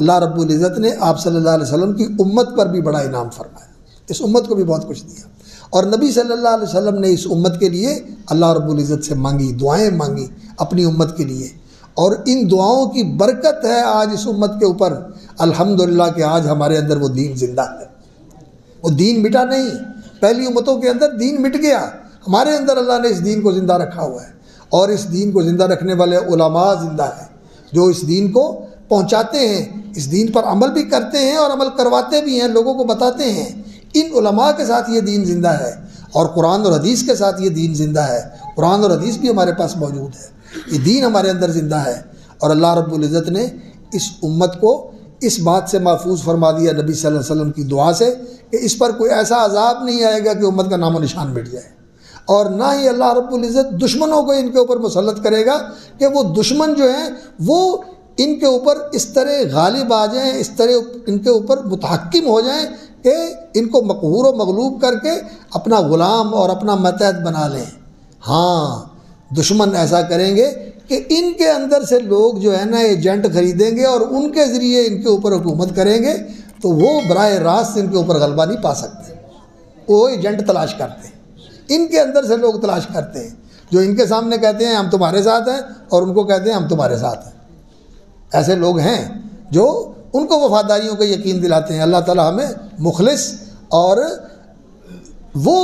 اللہ رب العزت نے آپ صلی اللہ علیہ وسلم کی امت پر بھی بڑا انعام فرمایا، اس امت کو بھی بہت کچھ دیا، اور نبی صلی اللہ علیہ وسلم نے اس امت کے لیے اللہ رب العزت سے مانگی، دعائیں مانگی اپنی امت کے لیے، اور ان دعاؤں کی برکت ہے آج اس امت کے اوپر الحمدللہ کہ آج ہمارے اندر وہ دین زندہ ہے، وہ دین مٹا نہیں۔ پہلی امتوں کے اندر دین مٹ گیا، ہمارے اندر اللہ نے اس دین کو زندہ رکھا ہوا ہے، اور اس دین کو زندہ رکھنے والے علماء زندہ ہیں، جو اس دین کو پہنچاتے ہیں، اس دین پر عمل بھی کرتے ہیں اور عمل کرواتے بھی ہیں، لوگوں کو بتاتے ہیں۔ ان علماء کے ساتھ یہ دین زندہ ہے، اور قرآن اور حدیث کے ساتھ یہ دین زندہ ہے، قرآن اور حدیث بھی ہمارے پاس موجود ہے، یہ دین ہمارے اندر زندہ ہے۔ اور اللہ رب العزت نے اس امت کو اس بات سے محفوظ فرما دیا نبی صلی اللہ علیہ وسلم کی دعا سے کہ اس پر کوئی ایسا عذاب نہیں آئے گا کہ امت کا نام و نشان مٹ جائے، اور نہ ہی اللہ رب العزت دشمنوں کو ان کے اوپر مسلط کرے گا کہ وہ دشمن جو ہیں وہ ان کے اوپر اس طرح غالب آ جائیں، اس طرح ان کے اوپر متحکم ہو جائیں کہ ان کو مقہور و مغلوب کر کے اپنا غلام اور اپنا ماتحت بنا لیں۔ ہاں، دشمن ایسا کریں گے کہ ان کے اندر سے لوگ جو ہے نا ایجنٹ خریدیں گے اور ان کے ذریعے ان کے اوپر حکومت کریں گے، تو وہ براہ راست ان کے اوپر غلبہ نہیں پا سکتے، وہ ایجنٹ تلاش کرتے ہیں، ان کے اندر سے لوگ تلاش کرتے ہیں جو ان کے سامنے کہتے ہیں ہم تمہارے ساتھ ہیں، اور ان کو کہتے ہیں ہم تمہارے ساتھ ہیں۔ ایسے لوگ ہیں جو ان کو وفاداریوں کا یقین دلاتے ہیں۔ اللہ تعالی ہمیں مخلص اور وہ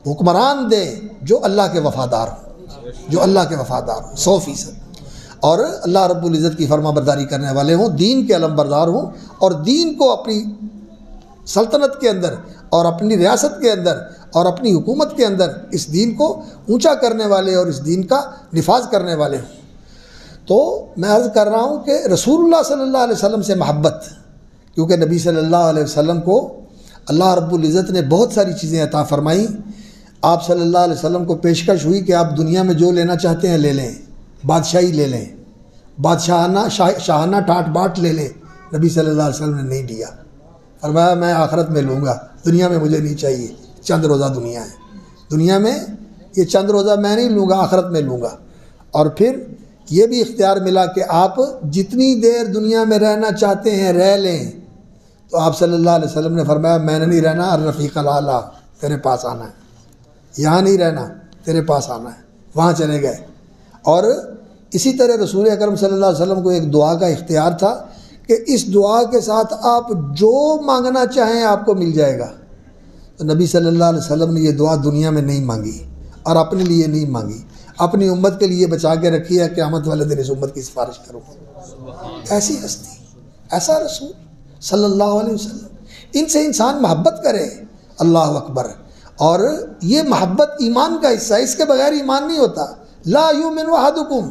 حکمران دے جو اللہ کے وفادار ہوں، جو اللہ کے وفادار ہوں 100%، اور اللہ رب العزت کی فرما برداری کرنے والے ہوں، دین کے علم بردار ہوں، اور دین کو اپنی سلطنت کے اندر اور اپنی ریاست کے اندر اور اپنی حکومت کے اندر اس دین کو اونچا کرنے والے اور اس دین کا نفاذ کرنے والے ہوں۔ تو میں عرض کر رہا ہوں کہ رسول اللہ صلی اللہ علیہ وسلم سے محبت، کیونکہ نبی صلی اللہ علیہ وسلم کو اللہ رب العزت نے بہت ساری چیزیں عطا فرمائیں۔ آپ صلی اللہ علیہ وسلم کو پیشکش ہوئی کہ آپ دنیا میں جو لینا چاہتے ہیں لے لیں، بادشاہی لے لیں، شاہانہ ٹاٹ باٹ لے لیں، نبی صلی اللہ علیہ وسلم نے نہیں لیا، فرمایا میں آخرت میں لوں گا، دنیا میں مجھے نہیں چاہیے، چند روزہ دنیا ہے، دنیا میں یہ چند روزہ میں نہیں لوں گا، آخرت میں لوں گا۔ اور پھر یہ بھی اختیار ملا کہ آپ جتنی دیر دنیا میں رہنا چاہتے ہیں رہ لیں۔ تو آپ صلی اللہ علیہ وسلم نے فرمایا میں نے نہیں رہنا، الرفیق الاعلیٰ، تیرے پاس آنا ہے، یہاں نہیں رہنا، تیرے پاس آنا ہے۔ وہاں چلے گئے۔ اور اسی طرح رسول اکرم صلی اللہ علیہ وسلم کو ایک دعا کا اختیار تھا کہ اس دعا کے ساتھ آپ جو مانگنا چاہیں آپ کو مل جائے گا۔ تو نبی صلی اللہ علیہ وسلم نے یہ دعا دنیا میں نہیں مانگی اور اپنے لیے نہیں مانگی، اپنی امت کے لیے بچا کے رکھی ہے، قیامت والے دن اس امت کی سفارش کروں۔ ایسی ہستی، ایسا رسول صلی اللہ علیہ وسلم، ان سے انسان محبت کرے۔ اللہ اکبر۔ اور یہ محبت ایمان کا حصہ ہے، اس کے بغیر ایمان نہیں ہوتا۔ لا یؤمن احدکم،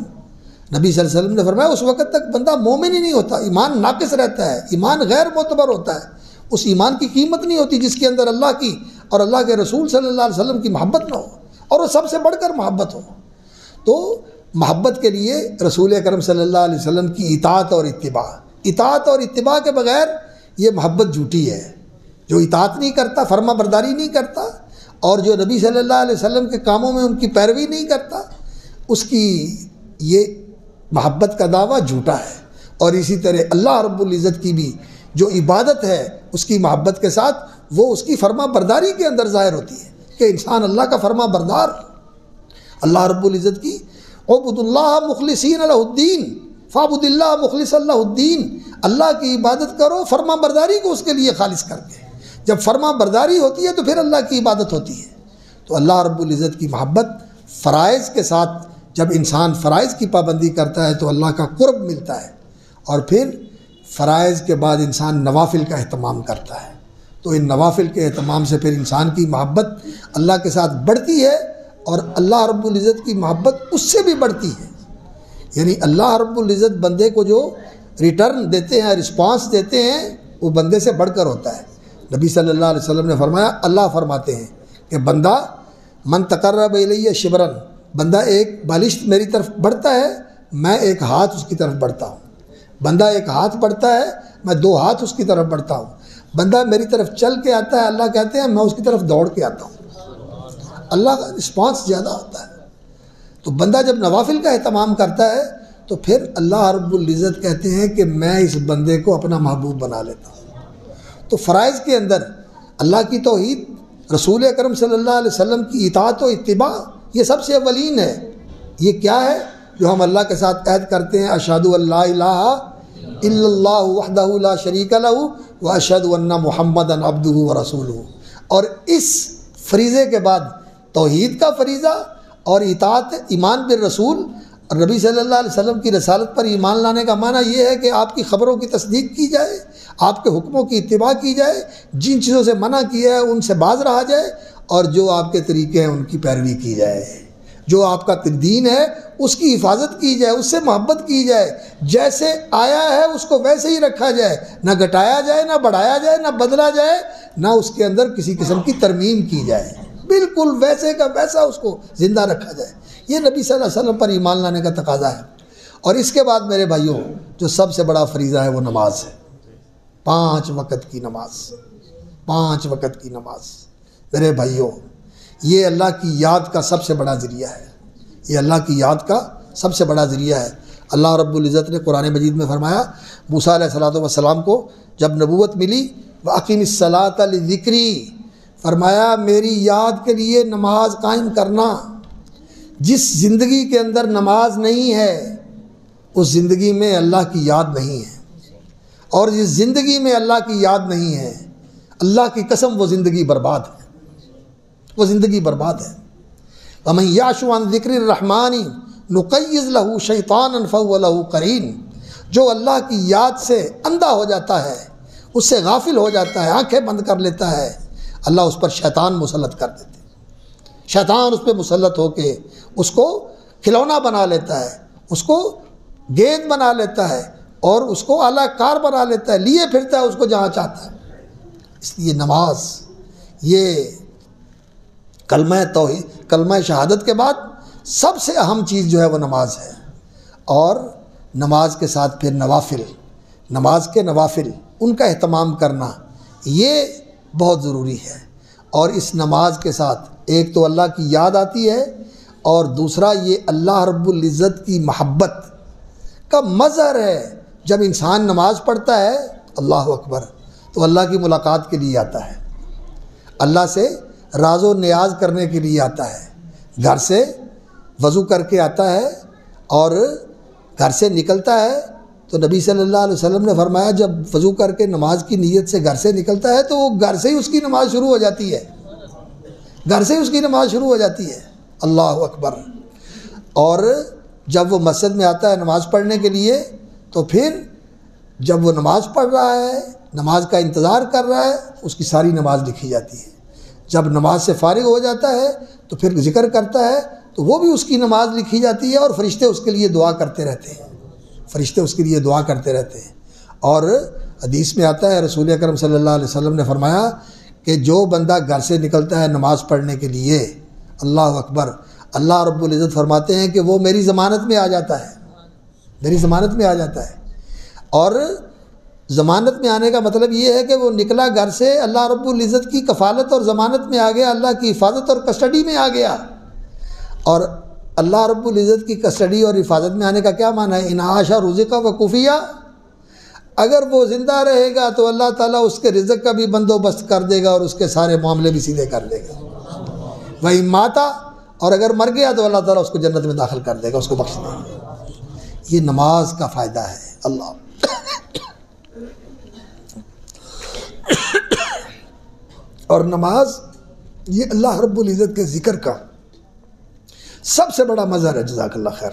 نبی صلی اللہ علیہ وسلم نے فرمایا اس وقت تک بندہ مومن ہی نہیں ہوتا، ایمان ناقص رہتا ہے، ایمان غیر معتبر ہوتا ہے، اس ایمان کی قیمت نہیں ہوتی جس کے اندر اللہ کی اور اللہ کے رسول صلی اللہ علیہ وسلم کی محبت نہ ہو، اور وہ سب سے بڑھ کر محبت ہو۔ تو محبت کے لیے رسول اکرم صلی اللہ علیہ وسلم کی اطاعت اور اتباع کے بغیر یہ محبت جھوٹی ہے۔ جو اطاعت نہیں کرتا، فرما برداری نہیں کرتا، اور جو نبی صلی اللہ علیہ وسلم کے کاموں میں ان کی پیروی نہیں کرتا، اس کی یہ محبت کا دعویٰ جھوٹا ہے۔ اور اسی طرح اللہ رب العزت کی بھی جو عبادت ہے اس کی محبت کے ساتھ وہ اس کی فرما برداری کے اندر ظاہر ہوتی ہے کہ انسان اللہ کا فرما بردار۔ اللہ رب العزت کی عبد اللہ مخلصین لہ الدین فعبد اللہ مخلص اللہ الدین، اللہ کی عبادت کرو فرما برداری کو اس کے لیے خالص کر کے۔ جب فرما برداری ہوتی ہے تو پھر اللہ کی عبادت ہوتی ہے۔ تو اللہ رب العزت کی محبت فرائض کے ساتھ جب انسان فرائض کی پابندی کرتا ہے تو اللہ کا قرب ملتا ہے، اور پھر فرائض کے بعد انسان نوافل کا اہتمام کرتا ہے، تو ان نوافل کے اہتمام سے پھر انسان کی محبت اللہ کے ساتھ بڑھتی ہے، اور اللہ رب العزت کی محبت اس سے بھی بڑھتی ہے۔ یعنی اللہ رب العزت بندے کو جو ریٹرن دیتے ہیں، رسپانس دیتے ہیں، وہ بندے سے بڑھ کر ہوتا ہے۔ نبی صلی اللہ علیہ وسلم نے فرمایا، اللہ فرماتے ہیں کہ بندہ من تقرب الی شبرن، بندہ ایک بالشت میری طرف بڑھتا ہے، میں ایک ہاتھ اس کی طرف بڑھتا ہوں۔ بندہ ایک ہاتھ بڑھتا ہے، میں 2 ہاتھ اس کی طرف بڑھتا ہوں۔ بندہ میری طرف چل کے آتا ہے، اللہ کہتے ہیں میں اس کی طرف دوڑ کے آتا ہوں۔ اللہ کا رسپانس زیادہ ہوتا ہے۔ تو بندہ جب نوافل کا اہتمام کرتا ہے تو پھر اللہ رب العزت کہتے ہیں کہ میں اس بندے کو اپنا محبوب بنا لیتا ہوں۔ تو فرائض کے اندر اللہ کی توحید، رسول اکرم صلی اللہ علیہ وسلم کی اطاعت و اتباع، یہ سب سے اولین ہے۔ یہ کیا ہے جو ہم اللہ کے ساتھ عہد کرتے ہیں؟ اشہد ان لا الہ الا اللہ وحدہ لا شریک لہ واشہد ان محمدا عبدہ ورسولہ۔ اور اس فریضے کے بعد توحید کا فریضہ اور اطاعت، ایمان بالرسول، اور نبی صلی اللہ علیہ وسلم کی رسالت پر ایمان لانے کا معنی یہ ہے کہ آپ کی خبروں کی تصدیق کی جائے، آپ کے حکموں کی اتباع کی جائے، جن چیزوں سے منع کیا ہے ان سے باز رہا جائے، اور جو آپ کے طریقے ہیں ان کی پیروی کی جائے، جو آپ کا دین ہے اس کی حفاظت کی جائے، اس سے محبت کی جائے، جیسے آیا ہے اس کو ویسے ہی رکھا جائے، نہ گھٹایا جائے، نہ بڑھایا جائے، نہ بدلا جائے، نہ اس کے اندر کسی قسم کی ترمیم کی جائے، بالکل ویسے کا ویسا اس کو زندہ رکھا جائے۔ یہ نبی صلی اللہ علیہ وسلم پر ایمان لانے کا تقاضا ہے۔ اور اس کے بعد میرے بھائیوں جو سب سے بڑا فریضہ ہے وہ نماز ہے، 5 وقت کی نماز، 5 وقت کی نماز۔ میرے بھائیوں یہ اللہ کی یاد کا سب سے بڑا ذریعہ ہے، یہ اللہ کی یاد کا سب سے بڑا ذریعہ ہے۔ اللہ رب العزت نے قرآن مجید میں فرمایا، موسیٰ علیہ السلام کو جب نبوت ملی، وَأَقِمِ الصَّلَاةَ لِذِكْرِي، فرمایا میری یاد کے لیے نماز قائم کرنا۔ جس زندگی کے اندر نماز نہیں ہے اس زندگی میں اللہ کی یاد نہیں ہے، اور جس زندگی میں اللہ کی یاد نہیں ہے، اللہ کی قسم وہ زندگی برباد ہے، وہ زندگی برباد ہے۔ وَمَن يَعْشُ عَن ذِكْرِ الرَّحْمَٰنِ نُقَيِّضْ لَهُ شَيْطَانًا فَهُوَ لَهُ قَرِينٌ، جو اللہ کی یاد سے اندھا ہو جاتا ہے، اس سے غافل ہو جاتا ہے، آنکھیں بند کر لیتا ہے، اللہ اس پر شیطان مسلط کر دیتے، شیطان اس پہ مسلط ہو کے اس کو کھلونا بنا لیتا ہے، اس کو گیند بنا لیتا ہے، اور اس کو اعلیٰ کار بنا لیتا ہے، لیے پھرتا ہے اس کو جہاں چاہتا ہے۔ اس لیے نماز یہ کلمہ توحید، کلمہ شہادت کے بعد سب سے اہم چیز جو ہے وہ نماز ہے، اور نماز کے ساتھ پھر نوافل، نماز کے نوافل ان کا اہتمام کرنا یہ بہت ضروری ہے۔ اور اس نماز کے ساتھ ایک تو اللہ کی یاد آتی ہے، اور دوسرا یہ اللہ رب العزت کی محبت کا مظہر ہے۔ جب انسان نماز پڑھتا ہے اللہ اکبر تو اللہ کی ملاقات کے لیے آتا ہے، اللہ سے راز و نیاز کرنے کے لیے آتا ہے، گھر سے وضو کر کے آتا ہے اور گھر سے نکلتا ہے تو نبی صلی اللہ علیہ وسلم نے فرمایا جب وضو کر کے نماز کی نیت سے گھر سے نکلتا ہے تو وہ گھر سے ہی اس کی نماز شروع ہو جاتی ہے، گھر سے ہی اس کی نماز شروع ہو جاتی ہے، اللہ اکبر۔ اور جب وہ مسجد میں آتا ہے نماز پڑھنے کے لیے تو پھر جب وہ نماز پڑھ رہا ہے، نماز کا انتظار کر رہا ہے، اس کی ساری نماز لکھی جاتی ہے۔ جب نماز سے فارغ ہو جاتا ہے تو پھر ذکر کرتا ہے تو وہ بھی اس کی نماز لکھی جاتی ہے، اور فرشتے اس کے لیے دعا کرتے رہتے ہیں، فرشتے اس کے لیے دعا کرتے رہتے ہیں۔ اور حدیث میں آتا ہے رسول اکرم صلی اللہ علیہ وسلم نے فرمایا کہ جو بندہ گھر سے نکلتا ہے نماز پڑھنے کے لیے، اللہ اکبر، اللہ رب العزت فرماتے ہیں کہ وہ میری ضمانت میں آ جاتا ہے، میری ضمانت میں آ جاتا ہے۔ اور ضمانت میں آنے کا مطلب یہ ہے کہ وہ نکلا گھر سے، اللہ رب العزت کی کفالت اور ضمانت میں آ گیا، اللہ کی حفاظت اور کسٹڈی میں آ گیا۔ اور اللہ رب العزت کی کسٹڈی اور حفاظت میں آنے کا کیا معنی ہے؟ انعاش رزق و کفیہ، اگر وہ زندہ رہے گا تو اللہ تعالیٰ اس کے رزق کا بھی بندوبست کر دے گا اور اس کے سارے معاملے بھی سیدھے کر دے گا۔ وہی ماتا، اور اگر مر گیا تو اللہ تعالیٰ اس کو جنت میں داخل کر دے گا، اس کو بخش دے گا۔ یہ نماز کا فائدہ ہے۔ اللہ اور نماز یہ اللہ رب العزت کے ذکر کا سب سے بڑا مظہر ہے۔ جزاک اللہ خیر۔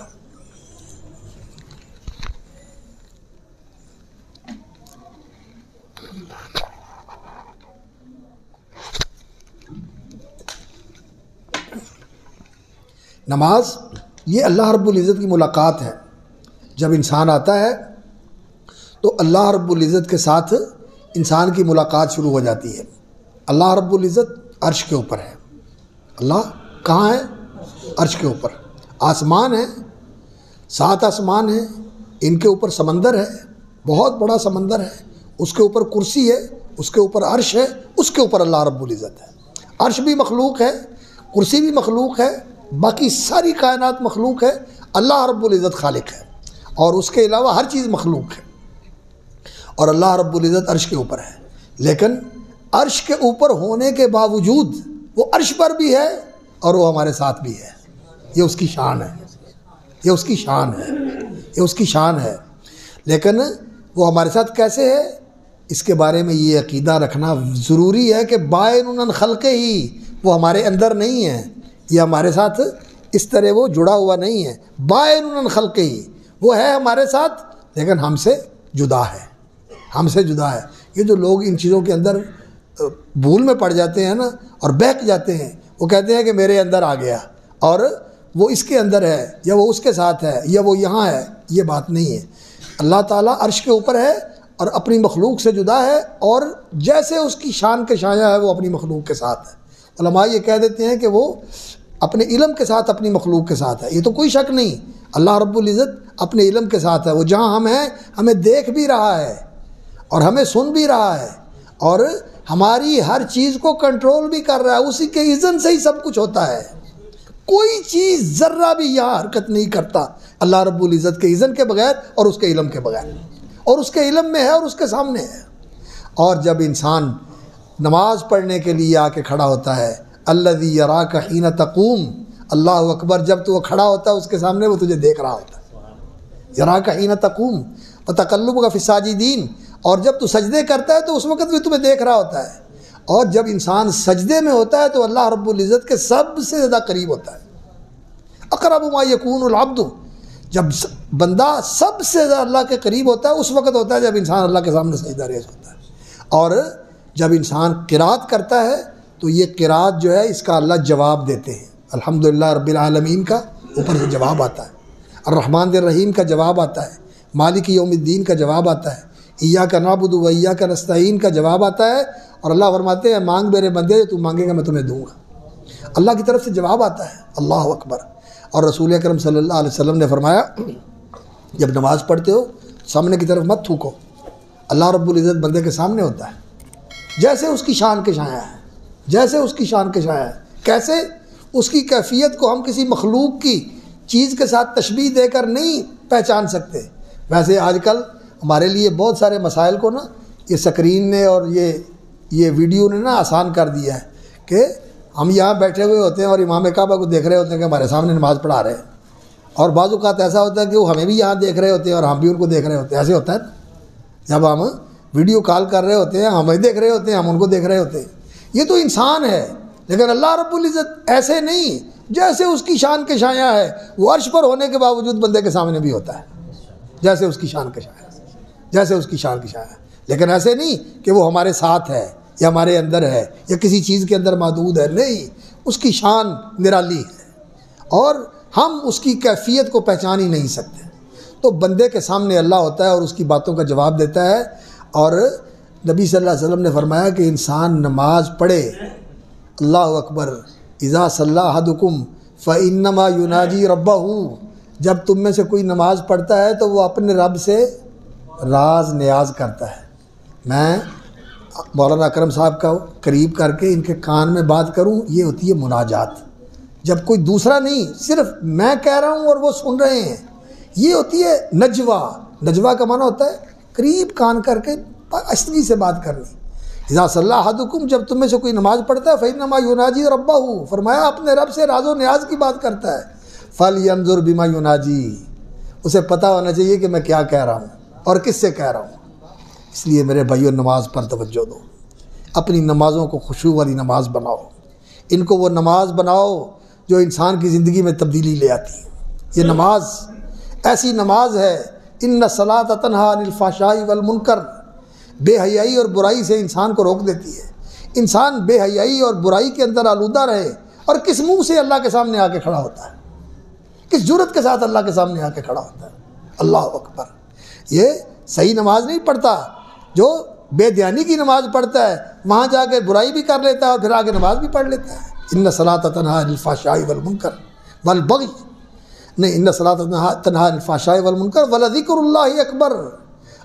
نماز یہ اللہ رب العزت کی ملاقات ہے۔ جب انسان آتا ہے تو اللہ رب العزت کے ساتھ انسان کی ملاقات شروع ہو جاتی ہے۔ اللہ رب العزت عرش کے اوپر ہے۔ اللہ کہاں ہے؟ عرش کے اوپر۔ آسمان ہے، 7 آسمان ہیں، ان کے اوپر سمندر ہے، بہت بڑا سمندر ہے، اس کے اوپر کرسی ہے، اس کے اوپر عرش ہے، اس کے اوپر اللہ رب العزت ہے۔ عرش بھی مخلوق ہے، کرسی بھی مخلوق ہے، باقی ساری کائنات مخلوق ہے، اللہ رب العزت خالق ہے، اور اس کے علاوہ ہر چیز مخلوق ہے، اور اللہ رب العزت عرش کے اوپر ہے۔ لیکن عرش کے اوپر ہونے کے باوجود وہ عرش پر بھی ہے اور وہ ہمارے ساتھ بھی ہے۔ یہ اس کی شان ہے، یہ اس کی شان ہے، یہ اس کی شان ہے۔ لیکن وہ ہمارے ساتھ کیسے ہے، اس کے بارے میں یہ عقیدہ رکھنا ضروری ہے کہ بائن عن خلقہ ہی، وہ ہمارے اندر نہیں ہے، یہ ہمارے ساتھ اس طرح وہ جڑا ہوا نہیں ہے۔ بائن عن خلقہ ہی، وہ ہے ہمارے ساتھ لیکن ہم سے جدا ہے، ہم سے جدا ہے۔ یہ جو لوگ ان چیزوں کے اندر بھول میں پڑ جاتے ہیں نا اور بہک جاتے ہیں، وہ کہتے ہیں کہ میرے اندر آ گیا اور وہ اس کے اندر ہے، یا وہ اس کے ساتھ ہے، یا وہ یہاں ہے۔ یہ بات نہیں ہے۔ اللہ تعالیٰ عرش کے اوپر ہے اور اپنی مخلوق سے جدا ہے، اور جیسے اس کی شان کے شایع ہے وہ اپنی مخلوق کے ساتھ ہے۔ علماء یہ کہہ دیتے ہیں کہ وہ اپنے علم کے ساتھ اپنی مخلوق کے ساتھ ہے۔ یہ تو کوئی شک نہیں، اللہ رب العزت اپنے علم کے ساتھ ہے۔ وہ جہاں ہم ہیں ہمیں دیکھ بھی رہا ہے اور ہمیں سن بھی رہا ہے اور ہماری ہر چیز کو کنٹرول بھی کر رہا ہے، اسی کے اذن سے ہی سب کچھ ہوتا ہے۔ کوئی چیز ذرہ بھی یہاں حرکت نہیں کرتا اللہ رب العزت کے اذن کے بغیر اور اس کے علم کے بغیر، اور اس کے علم میں ہے اور اس کے سامنے ہے۔ اور جب انسان نماز پڑھنے کے لیے آ کے کھڑا ہوتا ہے، الذی یراک حین تقوم، اللہ اکبر، جب تو وہ کھڑا ہوتا ہے اس کے سامنے وہ تجھے دیکھ رہا ہوتا ہے۔ یراک حین تقوم وتقلبک فی الساجدین، اور جب تو سجدے کرتا ہے تو اس وقت بھی تمہیں دیکھ رہا ہوتا ہے۔ اور جب انسان سجدے میں ہوتا ہے تو اللہ رب العزت کے سب سے زیادہ قریب ہوتا ہے۔ اقرب ما یکون العبد، جب بندہ سب سے زیادہ اللہ کے قریب ہوتا ہے اس وقت ہوتا ہے جب انسان اللہ کے سامنے سجدہ ریز ہوتا ہے۔ اور جب انسان قرات کرتا ہے تو یہ قرات جو ہے اس کا اللہ جواب دیتے ہیں۔ الحمدللہ رب العالمین کا اوپر سے جواب آتا ہے، الرحمن الرحیم کا جواب آتا ہے، مالک یوم الدین کا جواب آتا ہے، ایاک نعبد و ایاک نستعین کا جواب آتا ہے، اور اللہ فرماتے ہیں مانگ میرے بندے، تو مانگے گا میں تمہیں دوں گا۔ اللہ کی طرف سے جواب آتا ہے، اللہ اکبر۔ اور رسول اکرم صلی اللہ علیہ وسلم نے فرمایا جب نماز پڑھتے ہو سامنے کی طرف مت تھوکو، اللہ رب العزت بندے کے سامنے ہوتا ہے، جیسے اس کی شان کے شایع ہے، جیسے اس کی شان کے شایع ہے۔ کیسے؟ اس کی کیفیت کو ہم کسی مخلوق کی چیز کے ساتھ تشبیہ دے کر نہیں پہچان سکتے۔ ویسے آج کل ہمارے لیے بہت سارے مسائل کو نا یہ سکرین نے اور یہ ویڈیو نے نا آسان کر دیا ہے کہ ہم یہاں بیٹھے ہوئے ہوتے ہیں اور امام کعبہ کو دیکھ رہے ہوتے ہیں کہ ہمارے سامنے نماز پڑھا رہے ہیں، اور بعض اوقات ایسا ہوتا ہے کہ وہ ہمیں بھی یہاں دیکھ رہے ہوتے ہیں اور ہم بھی ان کو دیکھ رہے ہوتے ہیں۔ ایسے ہوتا ہے جب ہم ویڈیو کال کر رہے ہوتے ہیں، ہمیں دیکھ رہے ہوتے ہیں، ہم ان کو دیکھ رہے ہوتے ہیں۔ یہ تو انسان ہے، لیکن اللہ رب العزت ایسے نہیں، جیسے اس کی شان کے شایع ہے، وہ عرش پر ہونے کے باوجود بندے کے سامنے بھی ہوتا ہے، جیسے اس کی شان کے شایع ہے، جیسے اس کی شان کے شایع ہے، لیکن ایسے نہیں کہ وہ ہمارے ساتھ ہے یا ہمارے اندر ہے یا کسی چیز کے اندر محدود ہے، نہیں، اس کی شان نرالی ہے اور ہم اس کی کیفیت کو پہچان ہی نہیں سکتے۔ تو بندے کے سامنے اللہ ہوتا ہے اور اس کی باتوں کا جواب دیتا ہے۔ اور نبی صلی اللہ علیہ وسلم نے فرمایا کہ انسان نماز پڑھے، اللہ اکبر، اذا صلی احدکم فانما یناجی ربہ، جب تم میں سے کوئی نماز پڑھتا ہے تو وہ اپنے رب سے راز نیاز کرتا ہے۔ میں مولانا اکرم صاحب کا قریب کر کے ان کے کان میں بات کروں، یہ ہوتی ہے مناجات۔ جب کوئی دوسرا نہیں، صرف میں کہہ رہا ہوں اور وہ سن رہے ہیں، یہ ہوتی ہے نجوا۔ نجوا کا معنی ہوتا ہے قریب کان کر کے آہستگی سے بات کرنی۔ اذا صلی احدکم، جب تم میں سے کوئی نماز پڑھتا ہے، فانما یناجی ربہ، فرمایا اپنے رب سے راز و نیاز کی بات کرتا ہے۔ فلینظر بما یناجی، اسے پتہ ہونا چاہیے کہ میں کیا کہہ رہا ہوں اور کس سے کہہ رہا ہوں۔ اس لیے میرے بھائیو نماز پر توجہ دو، اپنی نمازوں کو خشوع والی نماز بناؤ، ان کو وہ نماز بناؤ جو انسان کی زندگی میں تبدیلی لے آتی ہے۔ یہ نماز ایسی نماز ہے، ان الصلاۃ تنہی عن الفحشاء والمنکر، بے حیائی اور برائی سے انسان کو روک دیتی ہے۔ انسان بے حیائی اور برائی کے اندر آلودہ رہے اور کس منہ سے اللہ کے سامنے آ کے کھڑا ہوتا ہے، کس جرأت کے ساتھ اللہ کے سامنے آ کے کھڑا ہوتا ہے۔ اللہ اکبر، یہ صحیح نماز نہیں پڑھتا، جو بے دھیانی کی نماز پڑھتا ہے وہاں جا کے برائی بھی کر لیتا ہے اور پھر آگے نماز بھی پڑھ لیتا ہے۔ ان الصلاۃ تنہی عن الفحشاء والمنکر والبغی، نہیں، ان الصلاۃ تنہی عن الفحشاء والمنکر ولذکر اللہ اکبر۔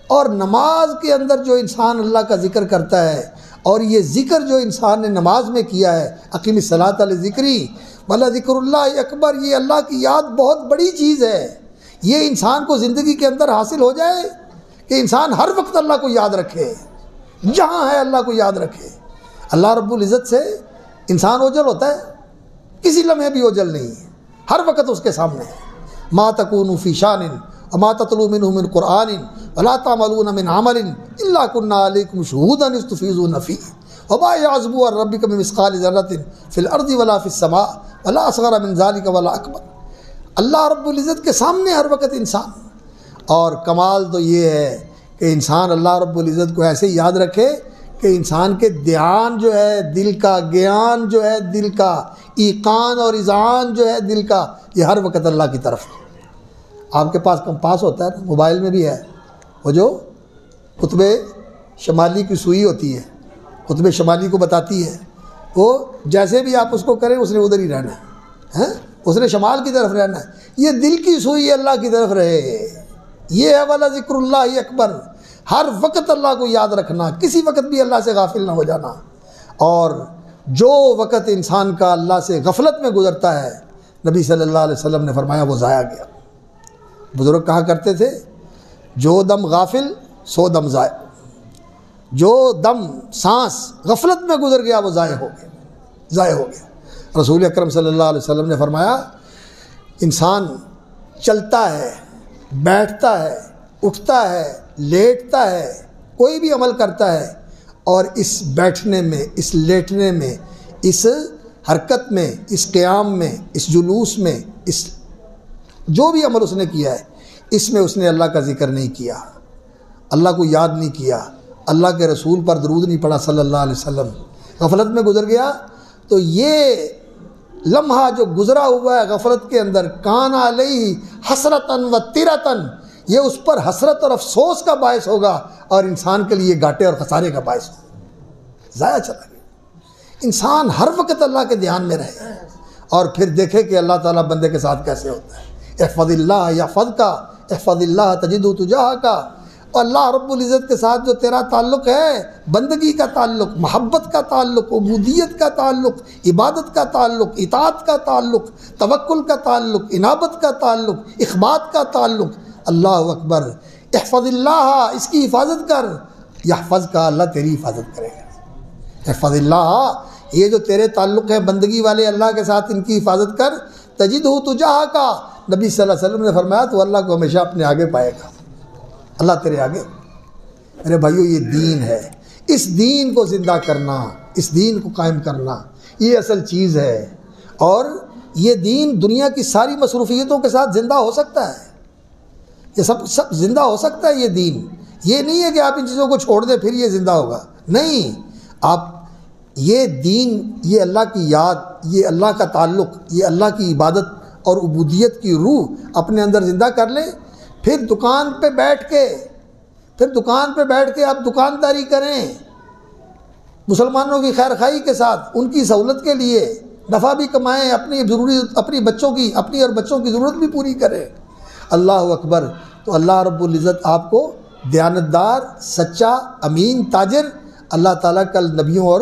اور نماز کے اندر جو انسان اللہ کا ذکر کرتا ہے، اور یہ ذکر جو انسان نے نماز میں کیا ہے، اقیم الصلاۃ لذکری ولذکر اللہ اکبر، یہ اللہ کی یاد بہت بڑی چیز ہے۔ یہ انسان کو زندگی کے اندر حاصل ہو جائے کہ انسان ہر وقت اللہ کو یاد رکھے، جہاں ہے اللہ کو یاد رکھے۔ اللہ رب العزت سے انسان اوجل ہوتا ہے، کسی لمحے بھی اوجل نہیں ہے، ہر وقت اس کے سامنے ہے۔ ما تکون فی شان وما تتلو منہ من قرآن ولا تعملون من عمل الا كنا علیکم شہودا اذ تفیضون فیہ وما یعزب عن ربک من مثقال ذرۃ فی الارض ولا فی السماء ولا اصغر من ذلک ولا اکبر۔ اللہ رب العزت کے سامنے ہر وقت انسان، اور کمال تو یہ ہے کہ انسان اللہ رب العزت کو ایسے یاد رکھے کہ انسان کے دھیان جو ہے دل کا، گیان جو ہے دل کا، ایقان اور اذعان جو ہے دل کا، یہ ہر وقت اللہ کی طرف ہے۔ آپ کے پاس کمپاس ہوتا ہے، موبائل میں بھی ہے، وہ جو قطب شمالی کی سوئی ہوتی ہے، قطب شمالی کو بتاتی ہے، وہ جیسے بھی آپ اس کو کریں اس نے ادھر ہی رہنا ہے، اس نے شمال کی طرف رہنا ہے۔ یہ دل کی سوئی اللہ کی طرف رہے، یہ ہے والا ذکر اللہ اکبر، ہر وقت اللہ کو یاد رکھنا، کسی وقت بھی اللہ سے غافل نہ ہو جانا۔ اور جو وقت انسان کا اللہ سے غفلت میں گزرتا ہے، نبی صلی اللہ علیہ وسلم نے فرمایا وہ ضائع گیا۔ بزرگ کہا کرتے تھے، جو دم غافل سو دم ضائع، جو دم سانس غفلت میں گزر گیا وہ ضائع ہو گیا، ضائع ہو گیا۔ رسول اکرم صلی اللہ علیہ وسلم نے فرمایا، انسان چلتا ہے، بیٹھتا ہے، اٹھتا ہے، لیٹتا ہے، کوئی بھی عمل کرتا ہے، اور اس بیٹھنے میں، اس لیٹنے میں، اس حرکت میں، اس قیام میں، اس جلوس میں، اس جو بھی عمل اس نے کیا ہے، اس میں اس نے اللہ کا ذکر نہیں کیا، اللہ کو یاد نہیں کیا، اللہ کے رسول پر درود نہیں پڑھا صلی اللہ علیہ وسلم، غفلت میں گزر گیا، تو یہ لمحہ جو گزرا ہوا ہے غفلت کے اندر، کان علیہ حسرتاً و تیرتاً، یہ اس پر حسرت اور افسوس کا باعث ہوگا اور انسان کے لیے گھاٹے اور خسارے کا باعث ہوگا، ضائع چلا گیا۔ انسان ہر وقت اللہ کے دھیان میں رہے اور پھر دیکھے کہ اللہ تعالیٰ بندے کے ساتھ کیسے ہوتا ہے۔ احفظ اللہ یحفظک، احفظ اللہ تجدہ تجاہک، اور اللہ رب العزت کے ساتھ جو تیرا تعلق ہے، بندگی کا تعلق، محبت کا تعلق، عبودیت کا تعلق، عبادت کا تعلق، اطاعت کا تعلق، توکل کا تعلق، انابت کا تعلق، اخبات کا تعلق، اللہ اکبر، احفظ اللہ، اس کی حفاظت کر، یحفظ کا، اللہ تیری حفاظت کرے گا۔ احفظ اللہ، یہ جو تیرے تعلق ہے بندگی والے اللہ کے ساتھ، ان کی حفاظت کر، تجدہ تجاہک کا، نبی صلی اللہ علیہ وسلم نے فرمایا تو اللہ کو ہمیشہ اپنے آگے پائے گا، اللہ تیرے آگے۔ میرے بھائیو، یہ دین ہے، اس دین کو زندہ کرنا، اس دین کو قائم کرنا، یہ اصل چیز ہے۔ اور یہ دین دنیا کی ساری مصروفیتوں کے ساتھ زندہ ہو سکتا ہے، یہ سب زندہ ہو سکتا ہے۔ یہ دین یہ نہیں ہے کہ آپ ان چیزوں کو چھوڑ دیں پھر یہ زندہ ہوگا، نہیں، آپ یہ دین، یہ اللہ کی یاد، یہ اللہ کا تعلق، یہ اللہ کی عبادت اور عبودیت کی روح اپنے اندر زندہ کر لیں، پھر دکان پہ بیٹھ کے آپ دکانداری کریں، مسلمانوں کی خیر خواہی کے ساتھ، ان کی سہولت کے لیے نفع بھی کمائیں، اپنی بچوں کی، اپنی اور بچوں کی ضرورت بھی پوری کریں۔ اللہ اکبر۔ تو اللہ رب العزت آپ کو دیانتدار، سچا، امین تاجر، اللہ تعالیٰ کل نبیوں اور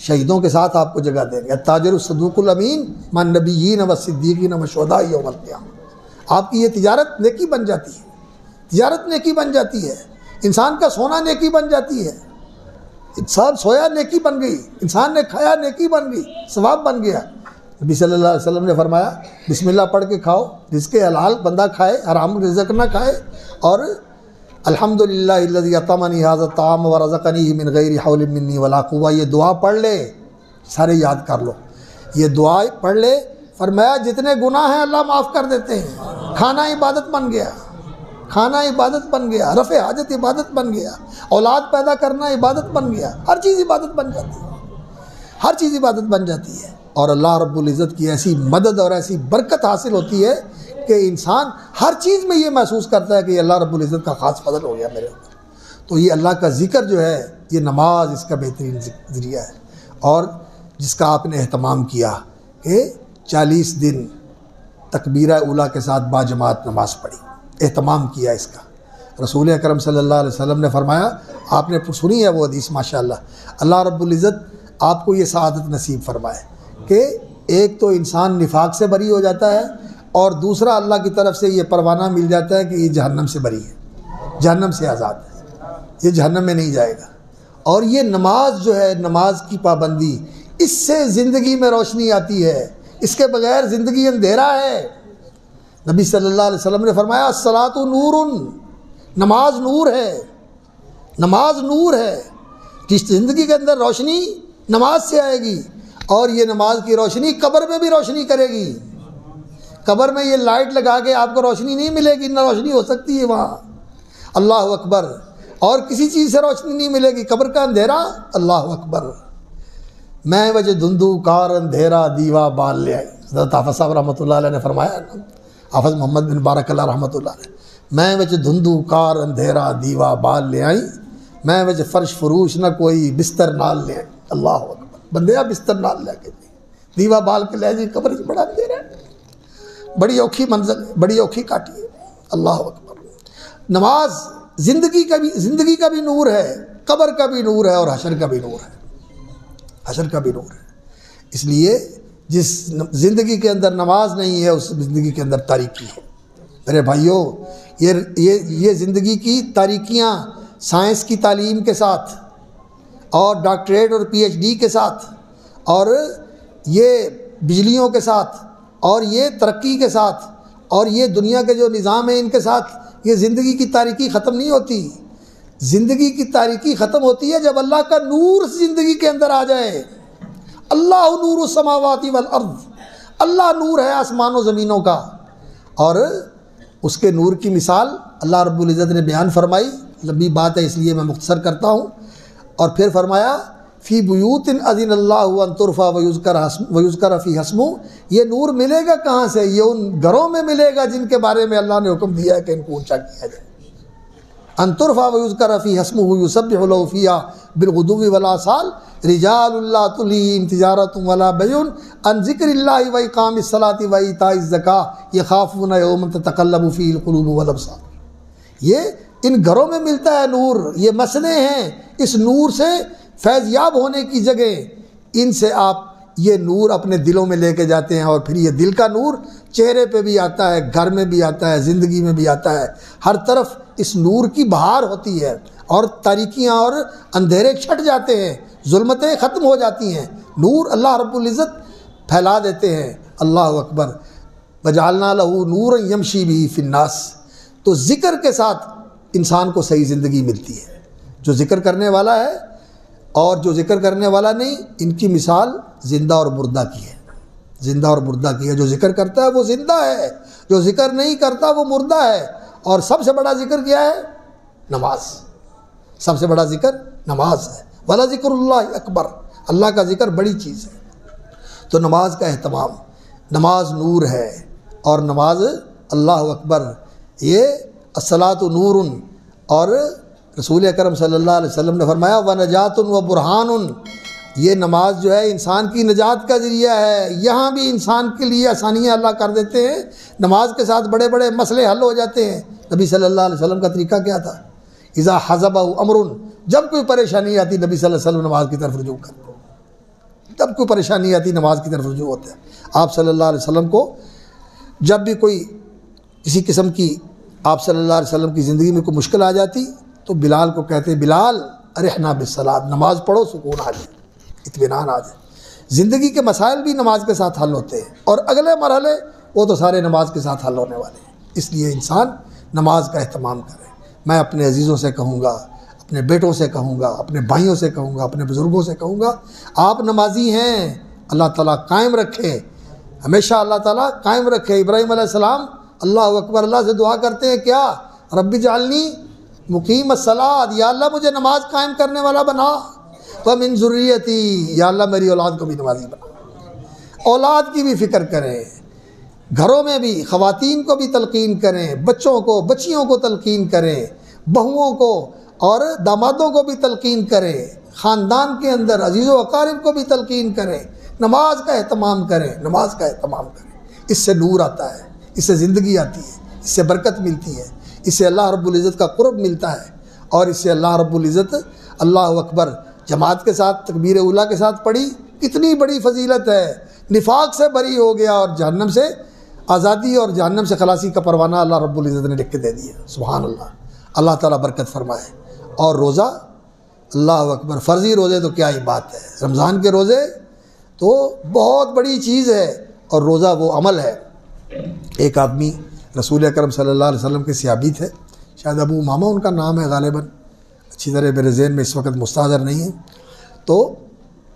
شہیدوں کے ساتھ آپ کو جگہ دیں گے۔ التاجر الصدوق الامین مع النبیین والصدیقین والشہداء یوم القیامہ۔ آپ کی یہ تجارت نیکی بن جاتی ہے، تجارت نیکی بن جاتی ہے، انسان کا سونا نیکی بن جاتی ہے، انسان سویا نیکی بن گئی، انسان نے کھایا نیکی بن گئی، ثواب بن گیا۔ نبی صلی اللہ علیہ وسلم نے فرمایا بسم اللہ پڑھ کے کھاؤ، رزق حلال بندہ کھائے، حرام رزق نہ کھائے، اور الحمدللہ الذی اطعمنی ھذا الطعام ورزقنی من غیر حول منی ولا قوہ، یہ دعا پڑھ لے، سارے یاد کر لو، یہ دعا پڑھ لے، فرمایا جتنے گناہ ہیں اللہ معاف کر دیتے ہیں۔ کھانا عبادت بن گیا، کھانا عبادت بن گیا، رفع حاجت عبادت بن گیا، اولاد پیدا کرنا عبادت بن گیا، ہر چیز عبادت بن جاتی ہے، ہر چیز عبادت بن جاتی ہے۔ اور اللہ رب العزت کی ایسی مدد اور ایسی برکت حاصل ہوتی ہے کہ انسان ہر چیز میں یہ محسوس کرتا ہے کہ یہ اللہ رب العزت کا خاص فضل ہو گیا میرے اوپر۔ تو یہ اللہ کا ذکر جو ہے، یہ نماز اس کا بہترین ذریعہ ہے، اور جس کا آپ نے اہتمام کیا کہ 40 دن تکبیرہ اولیٰ کے ساتھ باجماعت نماز پڑھی، اہتمام کیا اس کا۔ رسول اکرم صلی اللہ علیہ وسلم نے فرمایا، آپ نے سنی ہے وہ حدیث ماشاءاللہ، اللہ رب العزت آپ کو یہ سعادت نصیب فرمائے کہ ایک تو انسان نفاق سے بری ہو جاتا ہے، اور دوسرا اللہ کی طرف سے یہ پروانہ مل جاتا ہے کہ یہ جہنم سے بری ہے، جہنم سے آزاد ہے، یہ جہنم میں نہیں جائے گا۔ اور یہ نماز جو ہے، نماز کی پابندی، اس سے زندگی میں روشنی آتی ہے، اس کے بغیر زندگی اندھیرا ہے۔ نبی صلی اللہ علیہ وسلم نے فرمایا الصلاۃ نور، نماز نور ہے، نماز نور ہے، جس زندگی کے اندر روشنی نماز سے آئے گی، اور یہ نماز کی روشنی قبر میں بھی روشنی کرے گی۔ قبر میں یہ لائٹ لگا کے آپ کو روشنی نہیں ملے گی، نہ روشنی ہو سکتی ہے وہاں، اللہ اکبر، اور کسی چیز سے روشنی نہیں ملے گی، قبر کا اندھیرا، اللہ اکبر۔ میں وجہ دھندو کار اندھیرا دیوا بال لے آئی، حضرت حافظ صاحب رحمۃ اللہ علیہ نے فرمایا، حافظ محمد بن بارک اللہ رحمۃ اللہ علیہ، میں وجہ دھندو کار اندھیرا دیوا بال لے آئی، میں وجہ فرش فروش نہ کوئی بستر نال لے آئی، اللہ اکبر۔ بندے آپ بستر نال لے کے دیوا بال کے لے جی، قبر سے بڑا اندھیرا ہے، بڑی اوکھی منزل ہے، بڑی اوکھی کاٹی ہے، اللہ اکبر۔ نماز زندگی کا بھی نور ہے، قبر کا بھی نور ہے، اور حشر کا بھی نور ہے، حشر کا بھی نور ہے۔ اس لیے جس زندگی کے اندر نماز نہیں ہے، اس زندگی کے اندر تاریکی ہے۔ میرے بھائیوں، یہ زندگی کی تاریکیاں سائنس کی تعلیم کے ساتھ، اور ڈاکٹریٹ اور پی ایچ ڈی کے ساتھ، اور یہ بجلیوں کے ساتھ، اور یہ ترقی کے ساتھ، اور یہ دنیا کے جو نظام ہیں ان کے ساتھ، یہ زندگی کی تاریکی ختم نہیں ہوتی۔ زندگی کی تاریکی ختم ہوتی ہے جب اللہ کا نور زندگی کے اندر آ جائے۔ اللہ نور السماوات والارض، اللہ نور ہے آسمان و زمینوں کا، اور اس کے نور کی مثال اللہ رب العزت نے بیان فرمائی، لمبی بات ہے اس لیے میں مختصر کرتا ہوں، اور پھر فرمایا فی بیوت اذن اللہ ان ترفع ویذکر فیہا اسمہ، یہ نور ملے گا کہاں سے؟ یہ ان گھروں میں ملے گا جن کے بارے میں اللہ نے حکم دیا ہے کہ ان کو اونچا کیا جائے۔ ان ترفع ویذکر فیہا اسمہ یسبح لہ فیہا بالغدو والآصال رجال لا تلہیہم تجارۃ ولا بیع عن ذکر اللہ واقام الصلاۃ وایتاء الزکاۃ یخافون یوما تتقلب فیہ القلوب والابصار۔ یہ ان گھروں میں ملتا ہے نور، یہ مسئلے ہیں، اس نور سے فیض یاب ہونے کی جگہ ان سے آپ یہ نور اپنے دلوں میں لے کے جاتے ہیں، اور پھر یہ دل کا نور چہرے پہ بھی آتا ہے، گھر میں بھی آتا ہے، زندگی میں بھی آتا ہے، ہر طرف اس نور کی بہار ہوتی ہے، اور تاریکیاں اور اندھیرے چھٹ جاتے ہیں، ظلمتیں ختم ہو جاتی ہیں، نور اللہ رب العزت پھیلا دیتے ہیں۔ اللہ اکبر، وجعلنا لہ نورا یمشی بہ فی الناس۔ تو ذکر کے ساتھ انسان کو صحیح زندگی ملتی ہے، جو ذکر کرنے والا ہے اور جو ذکر کرنے والا نہیں، ان کی مثال زندہ اور مردہ کی ہے، زندہ اور مردہ کی ہے۔ جو ذکر کرتا ہے وہ زندہ ہے، جو ذکر نہیں کرتا وہ مردہ ہے۔ اور سب سے بڑا ذکر کیا ہے؟ نماز۔ سب سے بڑا ذکر نماز ہے۔ ولا ذکر اللہ اکبر، اللہ کا ذکر بڑی چیز ہے۔ تو نماز کا اہتمام، نماز نور ہے، اور نماز اللہ اکبر، یہ الصلاۃ نور، اور رسول اکرم صلی اللہ علیہ وسلم نے فرمایا ونجات و برہان، یہ نماز جو ہے انسان کی نجات کا ذریعہ ہے۔ یہاں بھی انسان کے لیے آسانیاں اللہ کر دیتے ہیں، نماز کے ساتھ بڑے بڑے مسئلے حل ہو جاتے ہیں۔ نبی صلی اللہ علیہ وسلم کا طریقہ کیا تھا؟ اذا حزبہ امر، جب کوئی پریشانی آتی نبی صلی اللہ علیہ وسلم نماز کی طرف رجوع کرتے، جب کوئی پریشانی آتی نماز کی طرف رجوع ہوتے ہیں۔ آپ صلی اللہ علیہ وسلم کو جب بھی کوئی کسی قسم کی آپ صلی اللہ علیہ وسلم کی زندگی میں کوئی مشکل آ جاتی تو بلال کو کہتے، بلال ارحنا بالصلاۃ، نماز پڑھو سکون آ جائے، اطمینان آ جائے۔ زندگی کے مسائل بھی نماز کے ساتھ حل ہوتے ہیں، اور اگلے مرحلے وہ تو سارے نماز کے ساتھ حل ہونے والے ہیں۔ اس لیے انسان نماز کا اہتمام کرے۔ میں اپنے عزیزوں سے کہوں گا، اپنے بیٹوں سے کہوں گا، اپنے بھائیوں سے کہوں گا، اپنے بزرگوں سے کہوں گا، آپ نمازی ہیں، اللہ تعالیٰ قائم رکھے، ہمیشہ اللہ تعالیٰ قائم رکھے۔ ابراہیم علیہ السلام اللہ اکبر، اللہ سے دعا کرتے ہیں کیا؟ رب اجعلنی مقیم الصلاۃ، یا اللہ مجھے نماز قائم کرنے والا بنا، ومن ذریتی، یا اللہ میری اولاد کو بھی نمازی بنا۔ اولاد کی بھی فکر کریں، گھروں میں بھی خواتین کو بھی تلقین کریں، بچوں کو بچیوں کو تلقین کریں، بہوؤں کو اور دامادوں کو بھی تلقین کریں، خاندان کے اندر عزیز و اقارب کو بھی تلقین کریں، نماز کا اہتمام کریں، نماز کا اہتمام کریں۔ اس سے نور آتا ہے، اس سے زندگی آتی ہے، اس سے برکت ملتی ہے، اس سے اللہ رب العزت کا قرب ملتا ہے، اور اس سے اللہ رب العزت اللہ اکبر جماعت کے ساتھ تکبیر اولیٰ کے ساتھ پڑھی، کتنی بڑی فضیلت ہے۔ نفاق سے بری ہو گیا اور جہنم سے آزادی اور جہنم سے خلاصی کا پروانہ اللہ رب العزت نے لکھ کے دے دیا۔ سبحان اللہ، اللہ تعالیٰ برکت فرمائے۔ اور روزہ، اللہ اکبر، فرضی روزے تو کیا ہی بات ہے، رمضان کے روزے تو بہت بڑی چیز ہے، اور روزہ وہ عمل ہے۔ ایک آدمی رسول اکرم صلی اللہ علیہ وسلم کے صحابی تھے، شاید ابو امامہ ان کا نام ہے غالباً، اچھی طرح میرے ذہن میں اس وقت مستحضر نہیں ہے۔ تو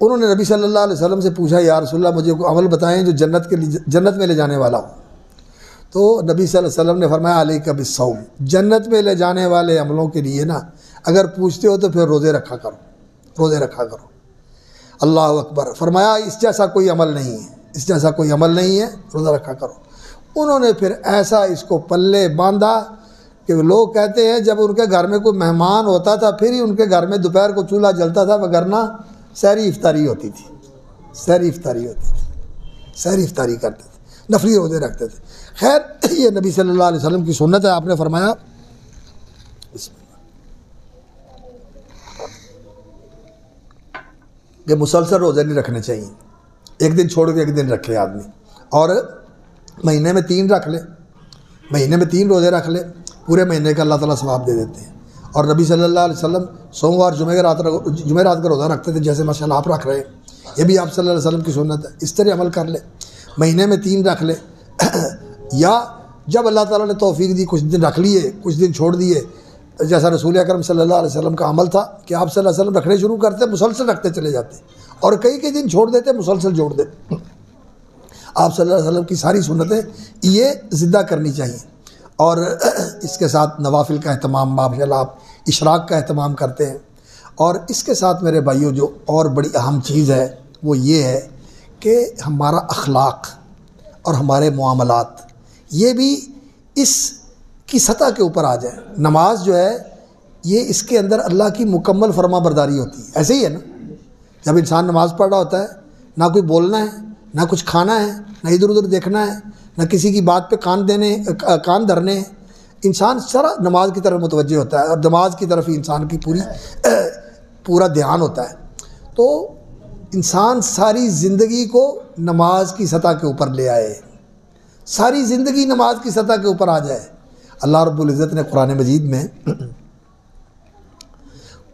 انہوں نے نبی صلی اللہ علیہ وسلم سے پوچھا، یا رسول اللہ مجھے کوئی عمل بتائیں جو جنت میں لے جانے والا ہو۔ تو نبی صلی اللہ علیہ وسلم نے فرمایا علیک بالصوم، جنت میں لے جانے والے عملوں کے لیے نا اگر پوچھتے ہو تو پھر روزے رکھا کرو، روزے رکھا کرو۔ اللہ اکبر، فرمایا اس جیسا کوئی عمل نہیں ہے، اس جیسا کوئی عمل نہیں ہے، روزہ رکھا کرو۔ انہوں نے پھر ایسا اس کو پلے باندھا کہ لوگ کہتے ہیں جب ان کے گھر میں کوئی مہمان ہوتا تھا پھر ہی ان کے گھر میں دوپہر کو چولہا جلتا تھا، وگرنہ سحری افطاری ہوتی تھی، سحری افطاری ہوتی تھی، سحری افطاری کرتے تھے، نفلی روزے رکھتے تھے۔ خیر، یہ نبی صلی اللہ علیہ وسلم کی سنت ہے۔ آپ نے فرمایا کہ مسلسل روزے نہیں رکھنے چاہیے، ایک دن چھوڑ کے ایک دن رکھے آدمی، اور مہینے میں 3 رکھ لے، مہینے میں 3 روزے رکھ لے، پورے مہینے کا اللہ تعالیٰ ثواب دے دیتے ہیں۔ اور نبی صلی اللہ علیہ وسلم سوموار جمعرات کا روزہ رکھتے تھے، جیسے ماشاء اللہ آپ رکھ رہے ہیں، یہ بھی آپ صلی اللہ علیہ وسلم کی سنت ہے۔ اس طرح عمل کر لے، مہینے میں 3 رکھ لے، یا جب اللہ تعالیٰ نے توفیق دی کچھ دن رکھ لیے کچھ دن چھوڑ دیے، جیسا رسول اکرم صلی اللہ علیہ وسلم کا عمل تھا کہ آپ صلی اللہ علیہ وسلم رکھنے شروع کرتے، مسلسل رکھتے چلے جاتے، اور کئی دن چھوڑ دیتے، مسلسل جوڑ دیتے۔ آپ صلی اللہ علیہ وسلم کی ساری سنتیں یہ زندہ کرنی چاہیے۔ اور اس کے ساتھ نوافل کا اہتمام، ماشاء اللہ آپ اشراق کا اہتمام کرتے ہیں۔ اور اس کے ساتھ میرے بھائیوں جو اور بڑی اہم چیز ہے وہ یہ ہے کہ ہمارا اخلاق اور ہمارے معاملات یہ بھی اس کی سطح کے اوپر آ جائے۔ نماز جو ہے یہ اس کے اندر اللہ کی مکمل فرما برداری ہوتی ہے۔ ایسے ہی ہے نا، جب انسان نماز پڑھ رہا ہوتا ہے نہ کوئی بولنا ہے، نہ کچھ کھانا ہے، نہ ادھر ادھر دیکھنا ہے، نہ کسی کی بات پہ کان دھرنے ہیں، انسان سارا نماز کی طرف متوجہ ہوتا ہے اور نماز کی طرف ہی انسان کی پورا دھیان ہوتا ہے. تو انسان ساری زندگی کو نماز کی سطح کے اوپر لے آئے، ساری زندگی نماز کی سطح کے اوپر آ جائے. اللہ رب العزت نے قرآن مجید میں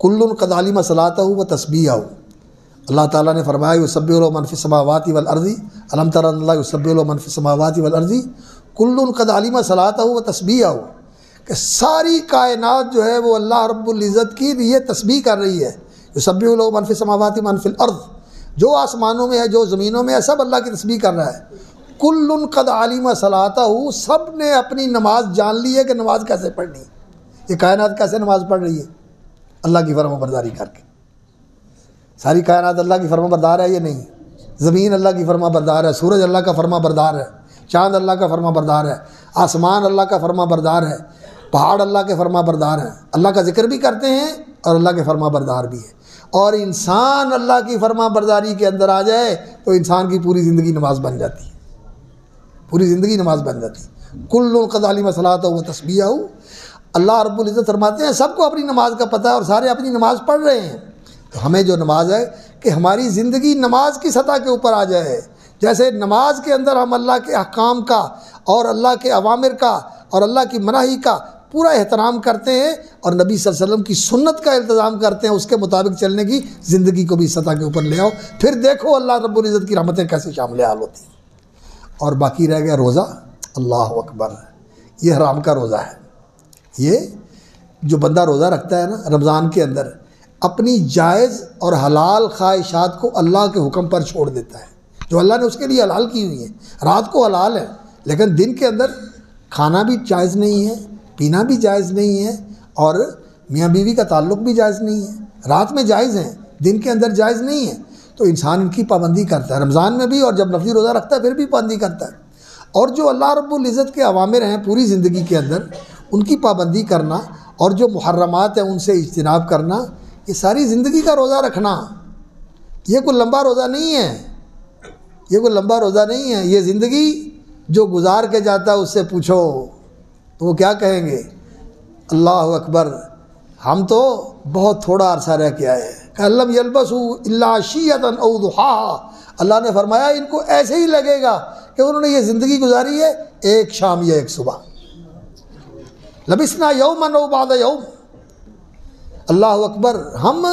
کل قد علم صلاتہ و تسبیحہ، اللہ تعالیٰ نے فرمایا یسبح له من فی السماوات والارض الم تر ان اللہ یسبح له من فی السماوات والارض کل قد علم صلاتہ و تسبیحہ، کہ ساری کائنات جو ہے وہ اللہ رب العزت کی یہ تسبیح کر رہی ہے. یسبح له من فی السماوات من فی الارض، جو آسمانوں میں ہے جو زمینوں میں ہے سب اللہ کی تسبیح کر رہا ہے. کل قد علم صلاتہ، سب نے اپنی نماز جان لی ہے کہ نماز کیسے پڑھنی ہے. یہ کائنات کیسے نماز پڑھ رہی ہے؟ اللہ کی فرما برداری کر کے. ساری کائنات اللہ کی فرما بردار ہے یا نہیں؟ زمین اللہ کی فرما بردار ہے، سورج اللہ کا فرما بردار ہے، چاند اللہ کا فرما بردار ہے، آسمان اللہ کا فرما بردار ہے، پہاڑ اللہ کے فرما بردار ہیں، اللہ کا ذکر بھی کرتے ہیں اور اللہ کے فرما بردار بھی ہے. اور انسان اللہ کی فرما برداری کے اندر آ جائے تو انسان کی پوری زندگی نماز بن جاتی ہے، پوری زندگی نماز بن جاتی ہے. کل قد علم صلاتہ و تسبیحہ، اللہ رب العزت فرماتے ہیں سب کو اپنی نماز کا پتہ ہے اور سارے اپنی نماز پڑھ رہے ہیں. تو ہمیں جو نماز ہے کہ ہماری زندگی نماز کی سطح کے اوپر آ جائے. جیسے نماز کے اندر ہم اللہ کے احکام کا اور اللہ کے اوامر کا اور اللہ کی مناہی کا پورا احترام کرتے ہیں اور نبی صلی اللہ علیہ وسلم کی سنت کا التزام کرتے ہیں، اس کے مطابق چلنے کی زندگی کو بھی سطح کے اوپر لے آؤ، پھر دیکھو اللہ رب العزت کی رحمتیں کیسے شامل حال ہوتی ہیں. اور باقی رہ گیا روزہ، اللہ اکبر، یہ حرام کا روزہ ہے. یہ جو بندہ روزہ رکھتا ہے نا رمضان کے اندر، اپنی جائز اور حلال خواہشات کو اللہ کے حکم پر چھوڑ دیتا ہے جو اللہ نے اس کے لیے حلال کی ہوئی ہیں. رات کو حلال ہے لیکن دن کے اندر کھانا بھی جائز نہیں ہے، پینا بھی جائز نہیں ہے اور میاں بیوی کا تعلق بھی جائز نہیں ہے. رات میں جائز ہیں، دن کے اندر جائز نہیں ہے. تو انسان ان کی پابندی کرتا ہے رمضان میں بھی، اور جب نفلی روزہ رکھتا ہے پھر بھی پابندی کرتا ہے. اور جو اللہ رب العزت کے اوامر ہیں پوری زندگی کے اندر ان کی پابندی کرنا اور جو محرمات ہیں ان سے اجتناب کرنا، یہ ساری زندگی کا روزہ رکھنا. یہ کوئی لمبا روزہ نہیں ہے، یہ کوئی لمبا روزہ نہیں ہے. یہ زندگی جو گزار کے جاتا ہے اس سے پوچھو تو وہ کیا کہیں گے؟ اللہ اکبر، ہم تو بہت تھوڑا عرصہ رہ کے آئے ہیں. کَلَّمْ يَلْبَسُوا إِلَّا عَشِيَّةً أَوْ ضُحَاهَا، اللہ نے فرمایا ان کو ایسے ہی لگے گا کہ انہوں نے یہ زندگی گزاری ہے ایک شام یا ایک صبح. لبسنا یوماً أَوْ بَعْدَ یوم، اللہ اکبر، ہم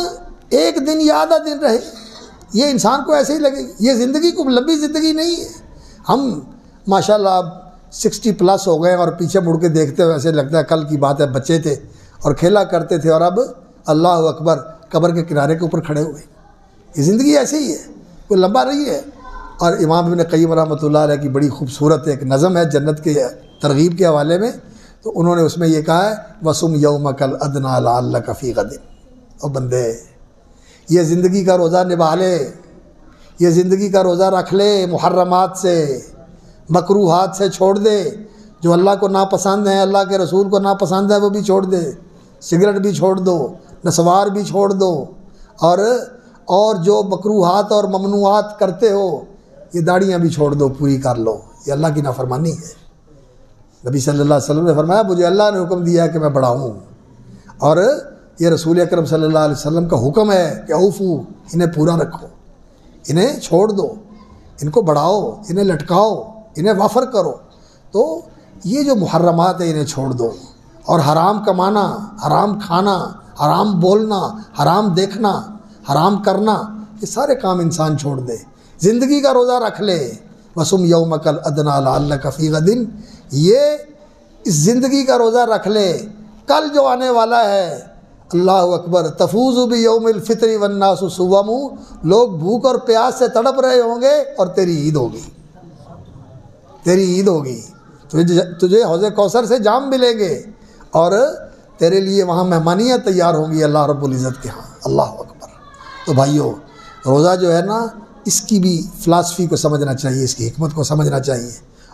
ایک دن یا آدھا دن رہے، یہ انسان کو ایسے ہی لگے گی. یہ زندگی کو لمبی زندگی نہیں ہے. ہم ماشاءاللہ اب 60+ ہو گئے اور پیچھے مڑ کے دیکھتے ہوئے ایسے لگتا ہے کل کی بات ہے، بچے تھے اور کھیلا کرتے تھے اور اب اللہ اکبر قبر کے کنارے کے اوپر کھڑے ہوئے. یہ زندگی ایسے ہی ہے، کوئی لمبا نہیں ہے. اور امام ابن قیم رحمۃ اللہ علیہ کی بڑی خوبصورت ایک نظم ہے جنت کے ترغیب کے حوالے میں، تو انہوں نے اس میں یہ کہا ہے وَصُمْ يَوْمَكَ الْأَدْنَىٰ لَعَلَّكَ فِي غَدٍ، او بندے یہ زندگی کا روزہ نبھا لے، یہ زندگی کا روزہ رکھ لے، محرمات سے مکروہات سے چھوڑ دے، جو اللہ کو ناپسند ہیں اللہ کے رسول کو ناپسند ہے وہ بھی چھوڑ دے، سگریٹ بھی چھوڑ دو، نسوار بھی چھوڑ دو، اور جو مکروہات اور ممنوعات کرتے ہو یہ داڑیاں بھی چھوڑ دو، پوری کر لو. یہ اللہ کی نافرمانی ہے. نبی صلی اللہ علیہ وسلم نے فرمایا مجھے اللہ نے حکم دیا ہے کہ میں بڑھاؤں، اور یہ رسول اکرم صلی اللہ علیہ وسلم کا حکم ہے کہ اوفو، انہیں پورا رکھو، انہیں چھوڑ دو، ان کو بڑھاؤ، انہیں لٹکاؤ، انہیں وافر کرو. تو یہ جو محرمات ہیں انہیں چھوڑ دو، اور حرام کمانا، حرام کھانا، حرام بولنا، حرام دیکھنا، حرام کرنا، یہ سارے کام انسان چھوڑ دے، زندگی کا روزہ رکھ لے. وَصُمْ يَوْمَكَ الْأَدْنَىٰ لَعَلَّكَ فِي غَدٍ، یہ اس زندگی کا روزہ رکھ لے، کل جو آنے والا ہے اللہ اکبر، تفوز بِيَوْمِ الْفِطْرِ وَالنَّاسُ صُوَمُ، لوگ بھوک اور پیاس سے تڑپ رہے ہوں گے اور تیری عید ہوگی، تیری عید ہوگی، تجھے حوض کوثر سے جام ملیں گے اور تیرے لیے وہاں مہمانیاں تیار ہوں گی اللہ رب العزت کے ہاں. اللہ اکبر. تو بھائیو، روزہ جو ہے نا اس کی بھی فلاسفی کو سمجھنا چاہیے، اس کی حکمت کو سمجھنا چاہیے.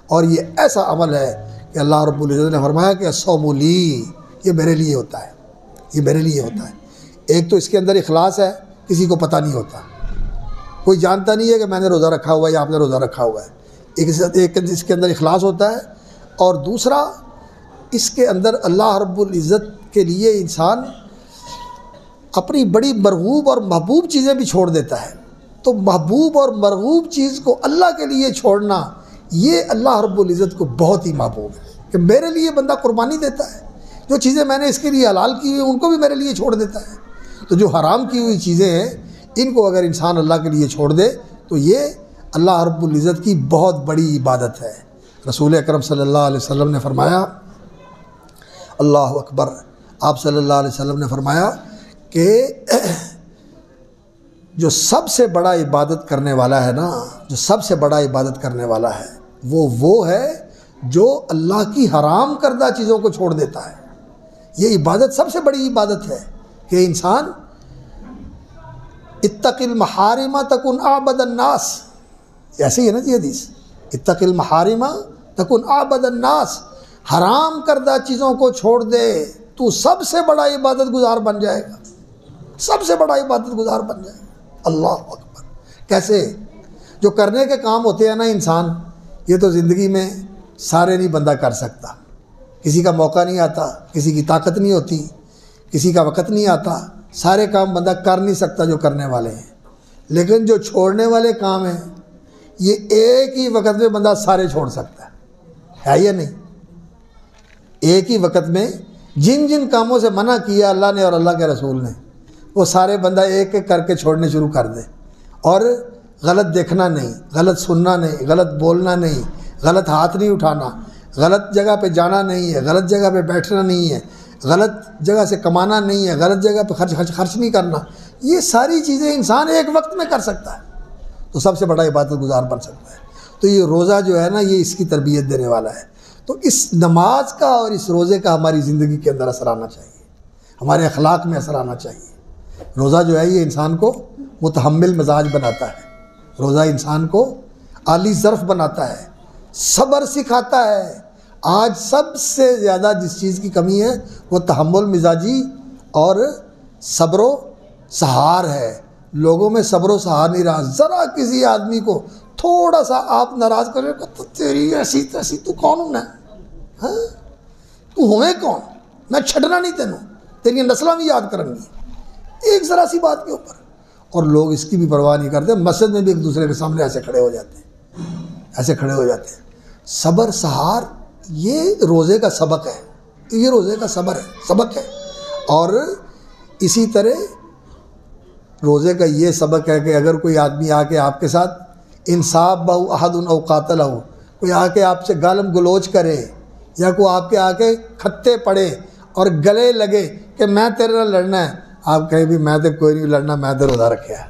اور یہ ایسا عمل ہے کہ اللہ رب العزت نے فرمایا کہ الصوم لی، یہ میرے لیے ہوتا ہے، یہ میرے لیے ہوتا ہے. ایک تو اس کے اندر اخلاص ہے، کسی کو پتہ نہیں ہوتا، کوئی جانتا نہیں ہے کہ میں نے روزہ رکھا ہوا ہے یا آپ نے روزہ رکھا ہوا ہے. ایک اس کے اندر اخلاص ہوتا ہے، اور دوسرا اس کے اندر اللہ رب العزت کے لیے انسان اپنی بڑی مرغوب اور محبوب چیزیں بھی چھوڑ دیتا ہے. تو محبوب اور مرغوب چیز کو اللہ کے لیے چھوڑنا یہ اللہ رب العزت کو بہت ہی محبوب ہے کہ میرے لیے بندہ قربانی دیتا ہے. جو چیزیں میں نے اس کے لیے حلال کی ہوئی ان کو بھی میرے لیے چھوڑ دیتا ہے. تو جو حرام کی ہوئی چیزیں ہیں ان کو اگر انسان اللہ کے لیے چھوڑ دے تو یہ اللہ رب العزت کی بہت بڑی عبادت ہے. رسول اکرم صلی اللہ علیہ وسلم نے فرمایا، اللہ اکبر، آپ صلی اللہ علیہ وسلم نے فرمایا کہ جو سب سے بڑا عبادت کرنے والا ہے نا، جو سب سے بڑا عبادت کرنے والا ہے وہ ہے جو اللہ کی حرام کردہ چیزوں کو چھوڑ دیتا ہے. یہ عبادت سب سے بڑی عبادت ہے کہ انسان اتق المحارم تکن اعبد الناس، ایسے ہی ہے نا جی حدیث، اتق المحارم تکن اعبد الناس، حرام کردہ چیزوں کو چھوڑ دے تو سب سے بڑا عبادت گزار بن جائے گا، سب سے بڑا عبادت گزار بن جائے گا. اللہ اکبر. کیسے؟ جو کرنے کے کام ہوتے ہیں نا انسان، یہ تو زندگی میں سارے نہیں بندہ کر سکتا. کسی کا موقع نہیں آتا، کسی کی طاقت نہیں ہوتی، کسی کا وقت نہیں آتا، سارے کام بندہ کر نہیں سکتا جو کرنے والے ہیں. لیکن جو چھوڑنے والے کام ہیں یہ ایک ہی وقت میں بندہ سارے چھوڑ سکتا ہے یا نہیں؟ ایک ہی وقت میں جن جن کاموں سے منع کیا اللہ نے اور اللہ کے رسول نے وہ سارے بندہ ایک ایک کر کے چھوڑنے شروع کر دے. اور غلط دیکھنا نہیں، غلط سننا نہیں، غلط بولنا نہیں، غلط ہاتھ نہیں اٹھانا، غلط جگہ پہ جانا نہیں ہے، غلط جگہ پہ بیٹھنا نہیں ہے، غلط جگہ سے کمانا نہیں ہے، غلط جگہ پہ خرچ نہیں کرنا. یہ ساری چیزیں انسان ایک وقت میں کر سکتا ہے تو سب سے بڑا عبادت گزار بن سکتا ہے. تو یہ روزہ جو ہے نا یہ اس کی تربیت دینے والا ہے. تو اس نماز کا اور اس روزے کا ہماری زندگی کے اندر اثر آنا چاہیے، ہمارے اخلاق میں اثر آنا چاہیے. روزہ جو ہے یہ انسان کو متحمل مزاج بناتا ہے، روزہ انسان کو عالی ظرف بناتا ہے، صبر سکھاتا ہے. آج سب سے زیادہ جس چیز کی کمی ہے وہ تحمل مزاجی اور صبر و سہار ہے. لوگوں میں صبر و سہار نہیں رہا. ذرا کسی آدمی کو تھوڑا سا آپ ناراض کرے تو تیری ایسی تیسی، تو کون ہوں میں؟ ہاں تو ہوئے کون؟ میں چھڈنا نہیں تینوں، تیری نسلیں بھی یاد کریں گی ایک ذرا سی بات کے اوپر. اور لوگ اس کی بھی پرواہ نہیں کرتے، مسجد میں بھی ایک دوسرے کے سامنے ایسے کھڑے ہو جاتے ہیں، ایسے کھڑے ہو جاتے ہیں. صبر سہار یہ روزے کا سبق ہے، یہ روزے کا سبق ہے. اور اسی طرح روزے کا یہ سبق ہے کہ اگر کوئی آدمی آ کے آپ کے ساتھ انصاف بہو احد او قاتل ہو، کوئی آ کے آپ سے گالم گلوچ کرے یا کوئی آپ کے آ کے کھتے پڑے اور گلے لگے کہ میں تیرے نہ لڑنا ہے، آپ کہیں بھی میں تو کوئی نہیں لڑنا، میں تو روزہ رکھا ہے،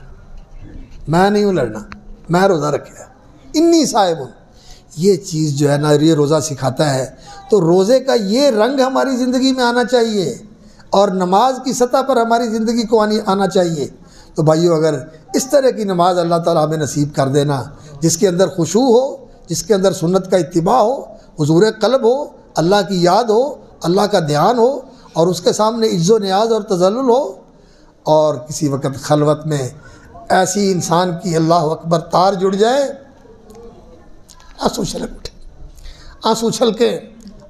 میں نہیں ہوں لڑنا، میں روزہ رکھا ہے. انی صائم ہوں. یہ چیز جو ہے نا یہ روزہ سکھاتا ہے. تو روزے کا یہ رنگ ہماری زندگی میں آنا چاہیے اور نماز کی سطح پر ہماری زندگی کو آنا چاہیے. تو بھائیو اگر اس طرح کی نماز اللہ تعالیٰ ہمیں نصیب کر دینا جس کے اندر خشوع ہو، جس کے اندر سنت کا اتباع ہو، حضور قلب ہو، اللہ کی یاد ہو، اللہ کا دھیان ہو اور اس کے سامنے عجز و نیاز اور تذلل ہو، اور کسی وقت خلوت میں ایسی انسان کی اللہ اکبر تار جڑ جائے، آنسو چھلکے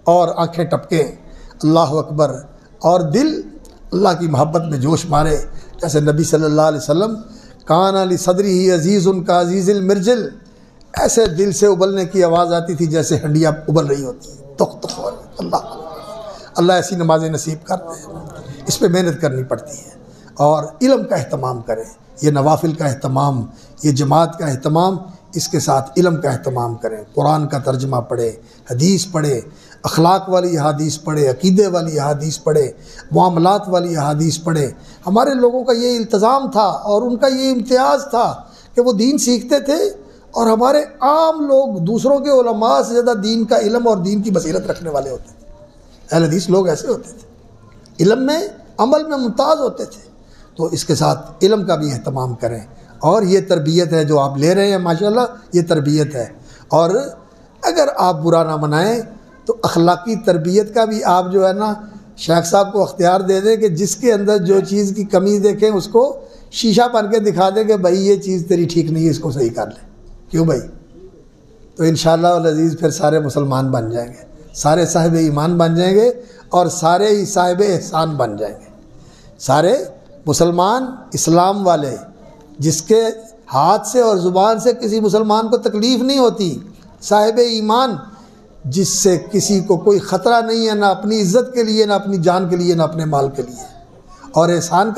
اور آنکھیں ٹپکیں، اللہ اکبر، اور دل اللہ کی محبت میں جوش مارے. جیسے نبی صلی اللہ علیہ وسلم کان علی صدری عزیز ان کا عزیز المرجل، ایسے دل سے ابلنے کی آواز آتی تھی جیسے ہنڈیاں ابل رہی ہوتی ہیں، تخ تخ. اللہ ایسی نمازیں نصیب کرتے ہیں. اس پہ محنت کرنی پڑتی ہے اور علم کا اہتمام کریں. یہ نوافل کا اہتمام، یہ جماعت کا اہتمام، اس کے ساتھ علم کا اہتمام کریں. قرآن کا ترجمہ پڑھیں، حدیث پڑھیں، اخلاق والی احادیث پڑھیں، عقیدے والی احادیث پڑھیں، معاملات والی احادیث پڑھیں. ہمارے لوگوں کا یہ التزام تھا اور ان کا یہ امتیاز تھا کہ وہ دین سیکھتے تھے، اور ہمارے عام لوگ دوسروں کے علماء سے زیادہ دین کا علم اور دین کی بصیرت رکھنے والے ہوتے تھے. اہل حدیث لوگ ایسے ہوتے تھے، علم میں عمل میں ممتاز ہوتے تھے. تو اس کے ساتھ علم کا بھی اہتمام کریں. اور یہ تربیت ہے جو آپ لے رہے ہیں، ماشاءاللہ یہ تربیت ہے. اور اگر آپ برا نہ منائیں تو اخلاقی تربیت کا بھی آپ جو ہے نا شیخ صاحب کو اختیار دے دیں کہ جس کے اندر جو چیز کی کمی دیکھیں اس کو شیشہ بن کے دکھا دیں کہ بھائی یہ چیز تیری ٹھیک نہیں ہے، اس کو صحیح کر لیں. کیوں بھائی؟ تو انشاءاللہ العزیز پھر سارے مسلمان بن جائیں گے، سارے صاحب ایمان بن جائیں گے اور سارے ہی صاحب احسان بن جائیں گے. سارے مسلمان اسلام والے جس کے ہاتھ سے اور زبان سے کسی مسلمان کو تکلیف نہیں ہوتی، صاحب ایمان جس سے کسی کو کوئی خطرہ نہیں ہے، نہ اپنی عزت کے لیے، نہ اپنی جان کے لیے، نہ اپنے مال کے لیے. اور احسان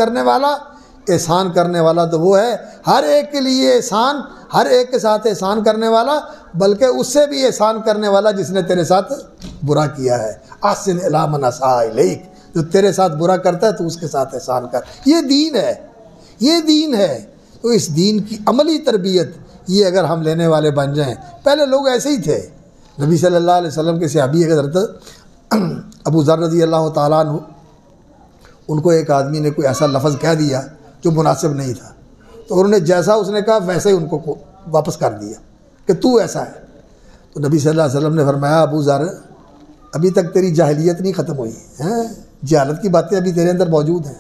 کرنے والا تو وہ ہے ہر ایک کے لیے احسان، ہر ایک کے ساتھ احسان کرنے والا، بلکہ اس سے بھی احسان کرنے والا جس نے تیرے ساتھ برا کیا ہے. احسن الی من اساء الیک، جو تیرے ساتھ برا کرتا ہے تو اس کے ساتھ احسان کر. یہ دین ہے، یہ دین ہے. تو اس دین کی عملی تربیت یہ اگر ہم لینے والے بن جائیں. پہلے لوگ ایسے ہی تھے. نبی صلی اللہ علیہ وسلم کے صحابی حضرت ابو ذر رضی اللہ تعالیٰ عنہ، ان کو ایک آدمی نے کوئی ایسا لفظ کہہ دیا جو مناسب نہیں تھا، تو انہوں نے جیسا اس نے کہا ویسے ہی ان کو واپس کر دیا کہ تو ایسا ہے. تو نبی صلی اللہ علیہ وسلم نے فرمایا ابو ذر ابھی تک تیری جاہلیت نہیں ختم ہوئی ہے، جہالت کی باتیں ابھی تیرے اندر موجود ہیں.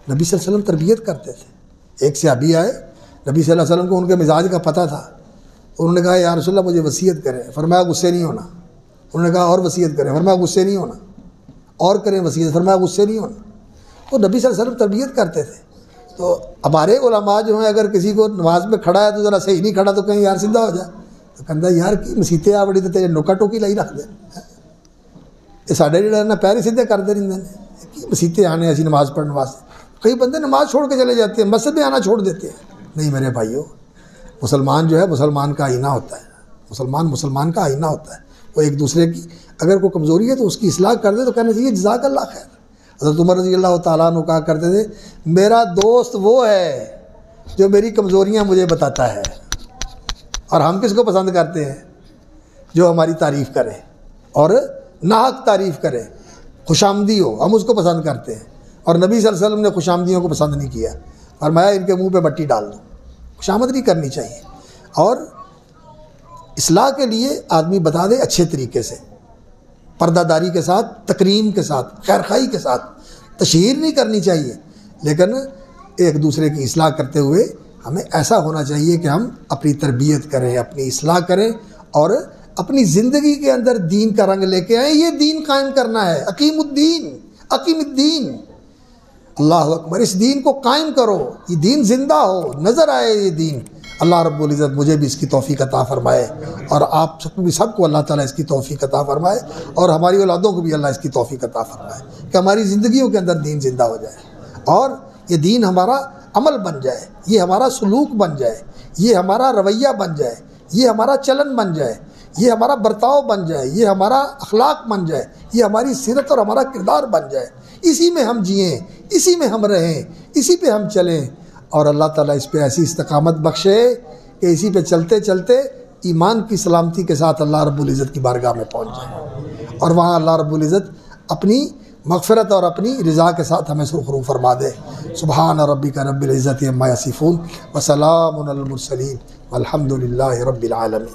نبی صلی اللہ علیہ وسلم تربیت کرتے تھے. ایک صحابی آئے، نبی صلی اللہ علیہ وسلم کو ان کے مزاج کا پتہ تھا. انہوں نے کہا یا رسول اللہ مجھے وصیت کریں. فرمایا غصے نہیں ہونا. انہوں نے کہا اور وصیت کریں. فرمایا غصے نہیں ہونا. اور کریں وصیت. فرمایا غصے نہیں ہونا. تو نبی صلی اللہ علیہ وسلم تربیت کرتے تھے. تو ہمارے علماء جو ہیں اگر کسی کو نماز میں کھڑا ہے تو ذرا صحیح نہیں کھڑا تو کہیں یار سیدھا ہو جائے. تو کہتا یار کی مسیتے آ بڑی تو تیرے نوکا ٹوکی لائی رکھ دیں. یہ ساڈے جڑے نا پیر سیدھے کرتے رہتے ہیں کہ مسیتے آنے ایسی نماز پڑھنے واسطے. کئی بندے نماز چھوڑ کے چلے جاتے ہیں، مسجد میں آنا چھوڑ دیتے ہیں. نہیں میرے بھائیو، مسلمان جو ہے مسلمان کا آئینہ ہوتا ہے. مسلمان کا آئینہ ہوتا ہے. وہ ایک دوسرے کی اگر کوئی کمزوری ہے تو اس کی اصلاح کر دے تو کہنا چاہیے جزاک اللہ خیر. حضرت عمر رضی اللہ تعالیٰ عنہ کہا کرتے تھے میرا دوست وہ ہے جو میری کمزوریاں مجھے بتاتا ہے. اور ہم کس کو پسند کرتے ہیں؟ جو ہماری تعریف کرے اور ناحق تعریف کرے، خوش آمدی ہو، ہم اس کو پسند کرتے ہیں. اور نبی صلی اللہ علیہ وسلم نے خوش آمدیوں کو پسند نہیں کیا. فرمایا ان کے منہ پہ مٹی ڈال دو. خوش آمد نہیں کرنی چاہیے. اور اصلاح کے لیے آدمی بتا دے اچھے طریقے سے، پردہ داری کے ساتھ، تکریم کے ساتھ، خیر خواہی کے ساتھ. تشہیر نہیں کرنی چاہیے، لیکن ایک دوسرے کی اصلاح کرتے ہوئے ہمیں ایسا ہونا چاہیے کہ ہم اپنی تربیت کریں، اپنی اصلاح کریں اور اپنی زندگی کے اندر دین کا رنگ لے کے آئیں. یہ دین قائم کرنا ہے. اقیم الدین. اللہ اکبر. اس دین کو قائم کرو، یہ دین زندہ ہو، نظر آئے یہ دین. اللہ رب العزت مجھے بھی اس کی توفیق عطا فرمائے اور آپ سب کو اللہ تعالیٰ اس کی توفیق عطا فرمائے اور ہماری اولادوں کو بھی اللہ اس کی توفیق عطا فرمائے کہ ہماری زندگیوں کے اندر دین زندہ ہو جائے اور یہ دین ہمارا عمل بن جائے، یہ ہمارا سلوک بن جائے، یہ ہمارا رویہ بن جائے، یہ ہمارا چلن بن جائے، یہ ہمارا برتاؤ بن جائے، یہ ہمارا اخلاق بن جائے، یہ ہماری سیرت اور ہمارا کردار بن جائے. اسی میں ہم جئیں، اسی میں ہم رہیں، اسی پہ ہم چلیں اور اللہ تعالیٰ اس پہ ایسی استقامت بخشے کہ اسی پہ چلتے چلتے ایمان کی سلامتی کے ساتھ اللہ رب العزت کی بارگاہ میں پہنچ جائیں اور وہاں اللہ رب العزت اپنی مغفرت اور اپنی رضا کے ساتھ ہمیں سرخرو فرما دے. سبحان ربک رب العزت عما یصفون وسلام علی المرسلین والحمد للہ رب العالمین.